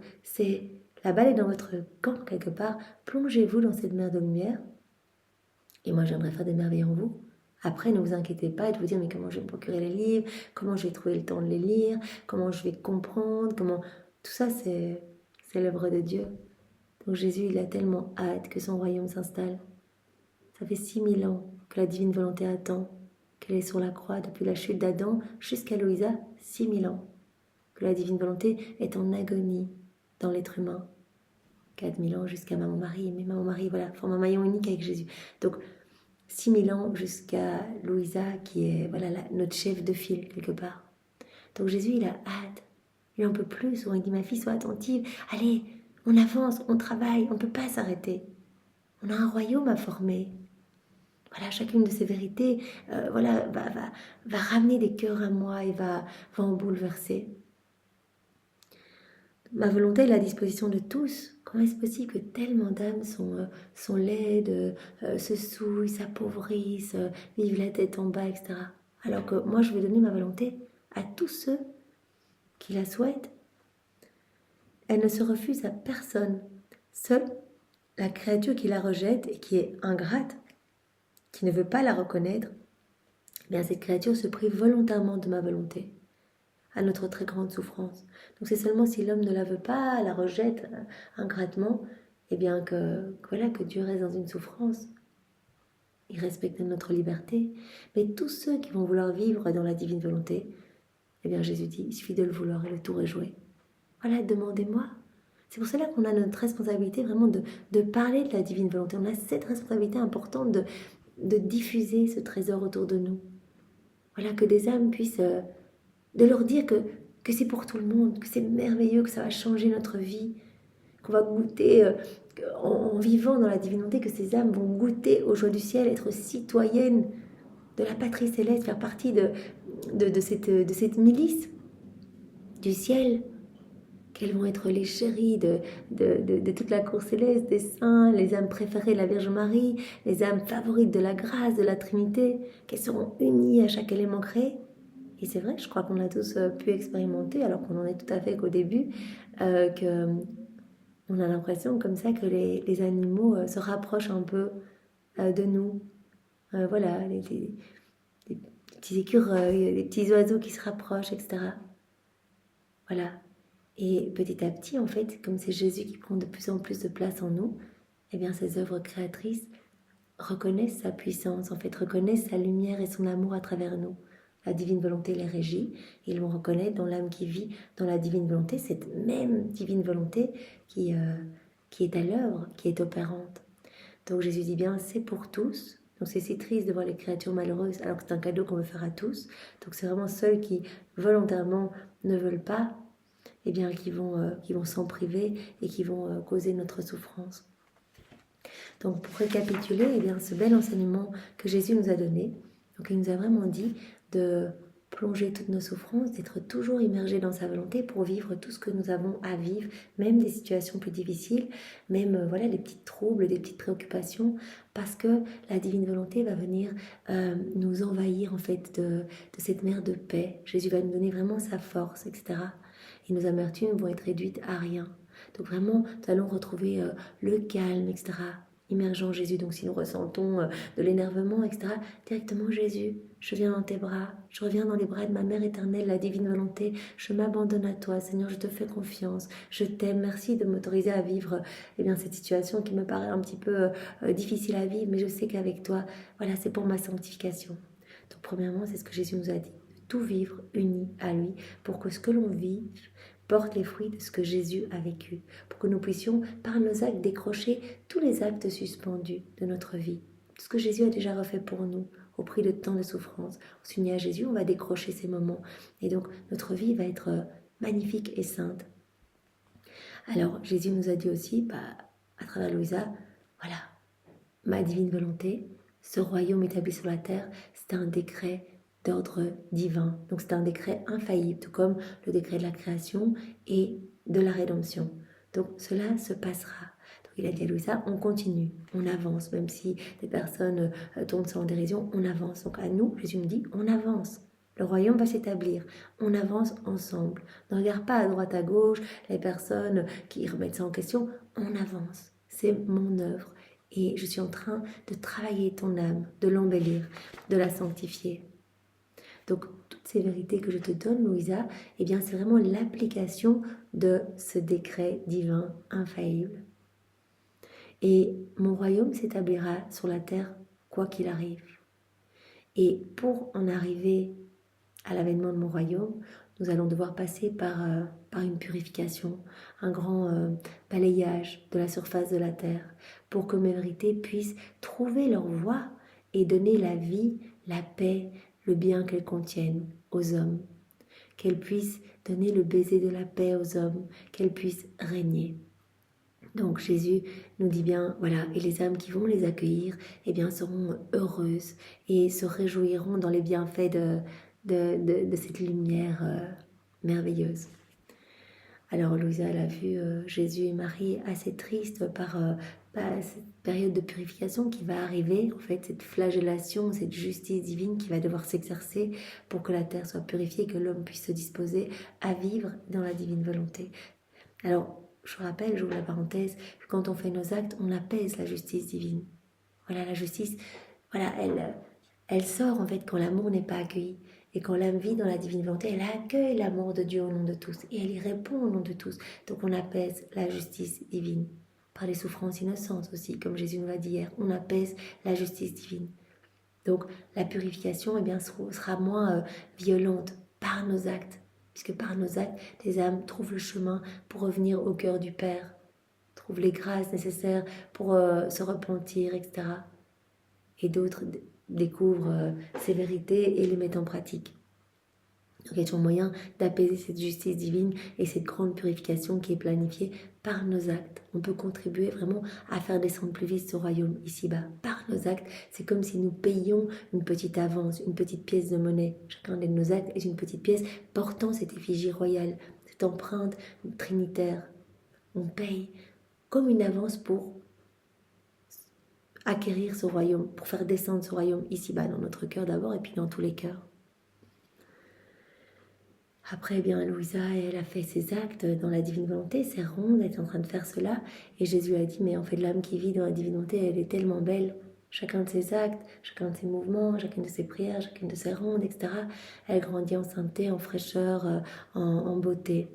la balle est dans votre camp quelque part. Plongez-vous dans cette mer de lumière. Et moi j'aimerais faire des merveilles en vous. Après, ne vous inquiétez pas de vous dire, mais comment je vais me procurer les livres, comment je vais trouver le temps de les lire, comment je vais comprendre, tout ça c'est l'œuvre de Dieu. Donc Jésus, il a tellement hâte que son royaume s'installe. Ça fait 6000 ans que la divine volonté attend, qu'elle est sur la croix depuis la chute d'Adam jusqu'à Louisa, 6000 ans. Que la divine volonté est en agonie dans l'être humain. 4000 ans jusqu'à Maman Marie, mais Maman Marie, voilà, forme un maillon unique avec Jésus. Donc 6000 ans jusqu'à Louisa qui est notre chef de file quelque part. Donc Jésus, il a hâte. Il en peut plus. Souvent, il dit, ma fille, sois attentive. Allez, on avance, on travaille, on ne peut pas s'arrêter. On a un royaume à former. Voilà, chacune de ces vérités va ramener des cœurs à moi et va en bouleverser. Ma volonté est à la disposition de tous. Comment est-ce possible que tellement d'âmes sont laides, se souillent, s'appauvrissent, vivent la tête en bas, etc. Alors que moi, je vais donner ma volonté à tous ceux qui la souhaitent. Elle ne se refuse à personne. Seule la créature qui la rejette et qui est ingrate, qui ne veut pas la reconnaître, cette créature se prive volontairement de ma volonté. à notre très grande souffrance. Donc c'est seulement si l'homme ne la veut pas, la rejette ingratement, eh bien voilà, que Dieu reste dans une souffrance. Il respecte notre liberté. Mais tous ceux qui vont vouloir vivre dans la divine volonté, eh bien Jésus dit, il suffit de le vouloir et le tour est joué. Voilà, demandez-moi. C'est pour cela qu'on a notre responsabilité vraiment de parler de la divine volonté. On a cette responsabilité importante de diffuser ce trésor autour de nous. Voilà, que des âmes puissent, de leur dire que c'est pour tout le monde, que c'est merveilleux, que ça va changer notre vie, qu'on va goûter, en vivant dans la divine volonté, que ces âmes vont goûter aux joies du ciel, être citoyennes de la patrie céleste, faire partie de cette milice du ciel, qu'elles vont être les chéries de toute la cour céleste, des saints, les âmes préférées de la Vierge Marie, les âmes favorites de la grâce, de la Trinité, qu'elles seront unies à chaque élément créé. Et c'est vrai, je crois qu'on a tous pu expérimenter, alors qu'on en est tout à fait qu'au début, on a l'impression comme ça que les animaux se rapprochent un peu de nous. Voilà, les petits écureuils, les petits oiseaux qui se rapprochent, etc. Voilà. Et petit à petit, en fait, comme c'est Jésus qui prend de plus en plus de place en nous, eh bien, ces œuvres créatrices reconnaissent sa puissance, en fait, reconnaissent sa lumière et son amour à travers nous. La divine volonté les régit, et ils vont reconnaître dans l'âme qui vit dans la divine volonté, cette même divine volonté qui est à l'œuvre, qui est opérante. Donc Jésus dit bien, c'est pour tous. Donc c'est si triste de voir les créatures malheureuses, alors que c'est un cadeau qu'on veut faire à tous. Donc c'est vraiment ceux qui volontairement ne veulent pas, eh bien, qui vont s'en priver et qui vont causer notre souffrance. Donc pour récapituler, eh bien, ce bel enseignement que Jésus nous a donné, donc il nous a vraiment dit de plonger toutes nos souffrances, d'être toujours immergé dans sa volonté pour vivre tout ce que nous avons à vivre, même des situations plus difficiles, même voilà, des petits troubles, des petites préoccupations, parce que la divine volonté va venir nous envahir en fait de cette mer de paix. Jésus va nous donner vraiment sa force, etc. Et nos amertumes vont être réduites à rien. Donc vraiment, nous allons retrouver le calme, etc. Immergeant en Jésus. Donc si nous ressentons de l'énervement, etc., directement Jésus, je viens dans tes bras, je reviens dans les bras de ma Mère éternelle, la divine volonté, je m'abandonne à toi, Seigneur, je te fais confiance, je t'aime, merci de m'autoriser à vivre cette situation qui me paraît un petit peu difficile à vivre, mais je sais qu'avec toi, voilà, c'est pour ma sanctification. Donc premièrement, c'est ce que Jésus nous a dit, tout vivre uni à lui, pour que ce que l'on vit porte les fruits de ce que Jésus a vécu, pour que nous puissions, par nos actes, décrocher tous les actes suspendus de notre vie. Tout ce que Jésus a déjà refait pour nous, au prix de tant de souffrances. On s'unit à Jésus, on va décrocher ces moments. Et donc, notre vie va être magnifique et sainte. Alors, Jésus nous a dit aussi, à travers Louisa, voilà, ma divine volonté, ce royaume établi sur la terre, c'est un décret d'ordre divin. Donc c'est un décret infaillible, tout comme le décret de la création et de la rédemption. Donc cela se passera. Donc il a dit à Louisa, on continue, on avance, même si des personnes tournent ça en dérision, on avance. Donc à nous, Jésus nous dit, on avance. Le royaume va s'établir. On avance ensemble. Ne regarde pas à droite, à gauche, les personnes qui remettent ça en question. On avance. C'est mon œuvre. Et je suis en train de travailler ton âme, de l'embellir, de la sanctifier. Donc, toutes ces vérités que je te donne, Louisa, eh bien, c'est vraiment l'application de ce décret divin infaillible. Et mon royaume s'établira sur la terre, quoi qu'il arrive. Et pour en arriver à l'avènement de mon royaume, nous allons devoir passer par une purification, un grand balayage de la surface de la terre, pour que mes vérités puissent trouver leur voie et donner la vie, la paix, le bien qu'elles contiennent aux hommes, qu'elles puissent donner le baiser de la paix aux hommes, qu'elles puissent régner. Donc Jésus nous dit bien, voilà, et les âmes qui vont les accueillir, eh bien, seront heureuses et se réjouiront dans les bienfaits de cette lumière merveilleuse. Alors Louisa, elle a vu Jésus et Marie assez tristes par cette période de purification qui va arriver, en fait, cette flagellation, cette justice divine qui va devoir s'exercer pour que la terre soit purifiée, que l'homme puisse se disposer à vivre dans la divine volonté. Alors, je rappelle, j'ouvre la parenthèse, que quand on fait nos actes, on apaise la justice divine. Voilà, la justice, voilà, elle sort en fait quand l'amour n'est pas accueilli. Et quand l'âme vit dans la divine volonté, elle accueille l'amour de Dieu au nom de tous et elle y répond au nom de tous. Donc on apaise la justice divine par les souffrances innocentes aussi, comme Jésus nous l'a dit hier. On apaise la justice divine. Donc la purification eh bien, sera moins violente par nos actes, puisque par nos actes, les âmes trouvent le chemin pour revenir au cœur du Père, trouvent les grâces nécessaires pour se repentir, etc. Et d'autres découvrent ces vérités et les mettent en pratique. Donc il y a toujours moyen d'apaiser cette justice divine et cette grande purification qui est planifiée par nos actes. On peut contribuer vraiment à faire descendre plus vite ce royaume ici-bas. Par nos actes, c'est comme si nous payions une petite avance, une petite pièce de monnaie. Chacun de nos actes est une petite pièce portant cette effigie royale, cette empreinte trinitaire. On paye comme une avance pour acquérir ce royaume, pour faire descendre ce royaume ici-bas, dans notre cœur d'abord et puis dans tous les cœurs. Après, eh bien, Louisa, elle a fait ses actes dans la divine volonté, c'est ronde, elle est en train de faire cela. Et Jésus a dit, mais en fait, l'âme qui vit dans la divine volonté, elle est tellement belle. Chacun de ses actes, chacun de ses mouvements, chacune de ses prières, chacune de ses rondes, etc. Elle grandit en sainteté, en fraîcheur, en beauté.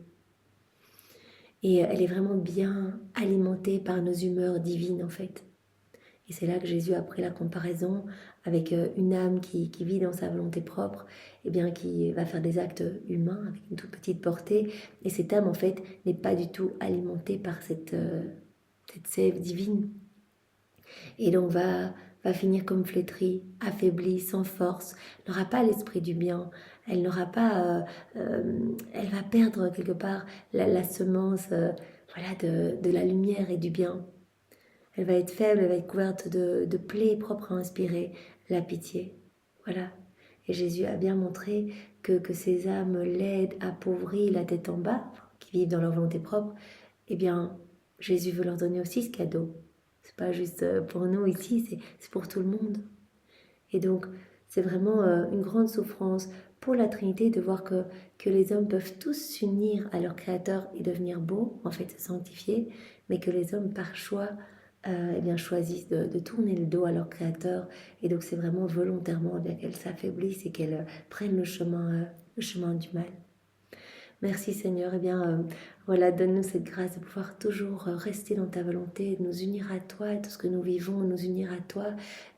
Et elle est vraiment bien alimentée par nos humeurs divines, en fait. Et c'est là que Jésus a pris la comparaison avec une âme qui vit dans sa volonté propre, et bien qui va faire des actes humains avec une toute petite portée. Et cette âme, en fait, n'est pas du tout alimentée par cette sève divine. Et donc va finir comme flétrie, affaiblie, sans force, n'aura pas l'esprit du bien. Elle n'aura pas, elle va perdre quelque part la semence de la lumière et du bien. Elle va être faible, elle va être couverte de plaies propres à inspirer la pitié. Voilà. Et Jésus a bien montré que ces âmes laides, appauvries, la tête en bas, qui vivent dans leur volonté propre, eh bien, Jésus veut leur donner aussi ce cadeau. C'est pas juste pour nous ici, c'est pour tout le monde. Et donc, c'est vraiment une grande souffrance pour la Trinité de voir que les hommes peuvent tous s'unir à leur Créateur et devenir beaux, en fait se sanctifier, mais que les hommes par choix eh bien, choisissent de tourner le dos à leur Créateur. Et donc c'est vraiment volontairement eh bien, qu'elles s'affaiblissent et qu'elles prennent le chemin du mal. Merci Seigneur, eh bien voilà, donne-nous cette grâce de pouvoir toujours rester dans ta volonté, de nous unir à toi, et tout ce que nous vivons, nous unir à toi.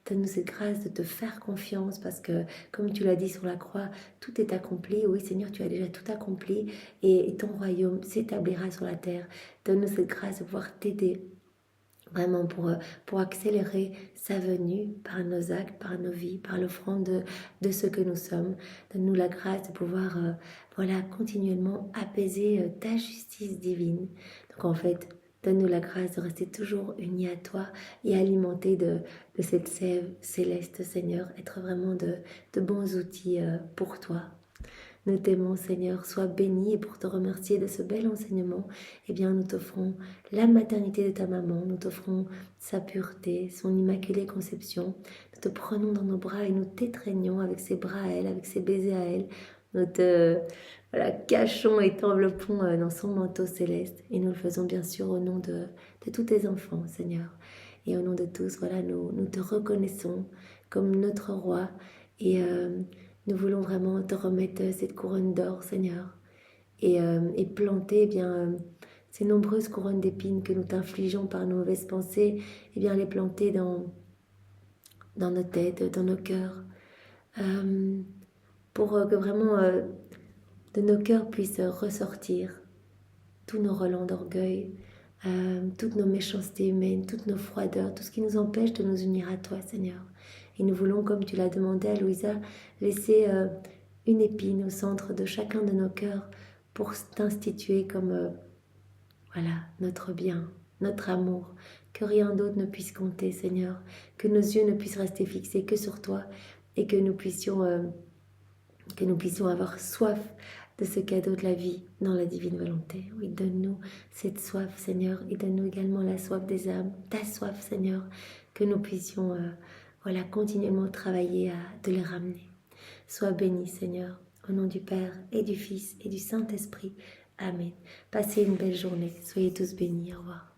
Donne-nous cette grâce de te faire confiance parce que, comme tu l'as dit sur la croix, tout est accompli. Oui Seigneur, tu as déjà tout accompli et ton royaume s'établira sur la terre. Donne-nous cette grâce de pouvoir t'aider. Vraiment pour accélérer sa venue par nos actes, par nos vies, par l'offrande de ce que nous sommes. Donne-nous la grâce de pouvoir continuellement apaiser ta justice divine. Donc en fait, donne-nous la grâce de rester toujours unis à toi et alimentés de cette sève céleste, Seigneur. Être vraiment de bons outils pour toi. Nous t'aimons Seigneur, sois béni et pour te remercier de ce bel enseignement, eh bien nous t'offrons la maternité de ta maman, nous t'offrons sa pureté, son immaculée conception. Nous te prenons dans nos bras et nous t'étreignons avec ses bras à elle, avec ses baisers à elle. Nous te cachons et t'enveloppons dans son manteau céleste et nous le faisons bien sûr au nom de tous tes enfants Seigneur. Et au nom de tous, nous te reconnaissons comme notre roi et nous voulons vraiment te remettre cette couronne d'or, Seigneur, et planter ces nombreuses couronnes d'épines que nous t'infligeons par nos mauvaises pensées, et bien les planter dans nos têtes, dans nos cœurs, pour que vraiment de nos cœurs puissent ressortir tous nos relents d'orgueil, toutes nos méchancetés humaines, toutes nos froideurs, tout ce qui nous empêche de nous unir à toi, Seigneur. Et nous voulons, comme tu l'as demandé à Louisa, laisser une épine au centre de chacun de nos cœurs pour t'instituer comme notre bien, notre amour, que rien d'autre ne puisse compter, Seigneur, que nos yeux ne puissent rester fixés que sur toi et que nous puissions avoir soif de ce cadeau de la vie dans la divine volonté. Oui, donne-nous cette soif, Seigneur, et donne-nous également la soif des âmes, ta soif, Seigneur, que nous puissions continuellement travailler de les ramener. Sois béni, Seigneur, au nom du Père et du Fils et du Saint-Esprit. Amen. Passez une belle journée. Soyez tous bénis. Au revoir.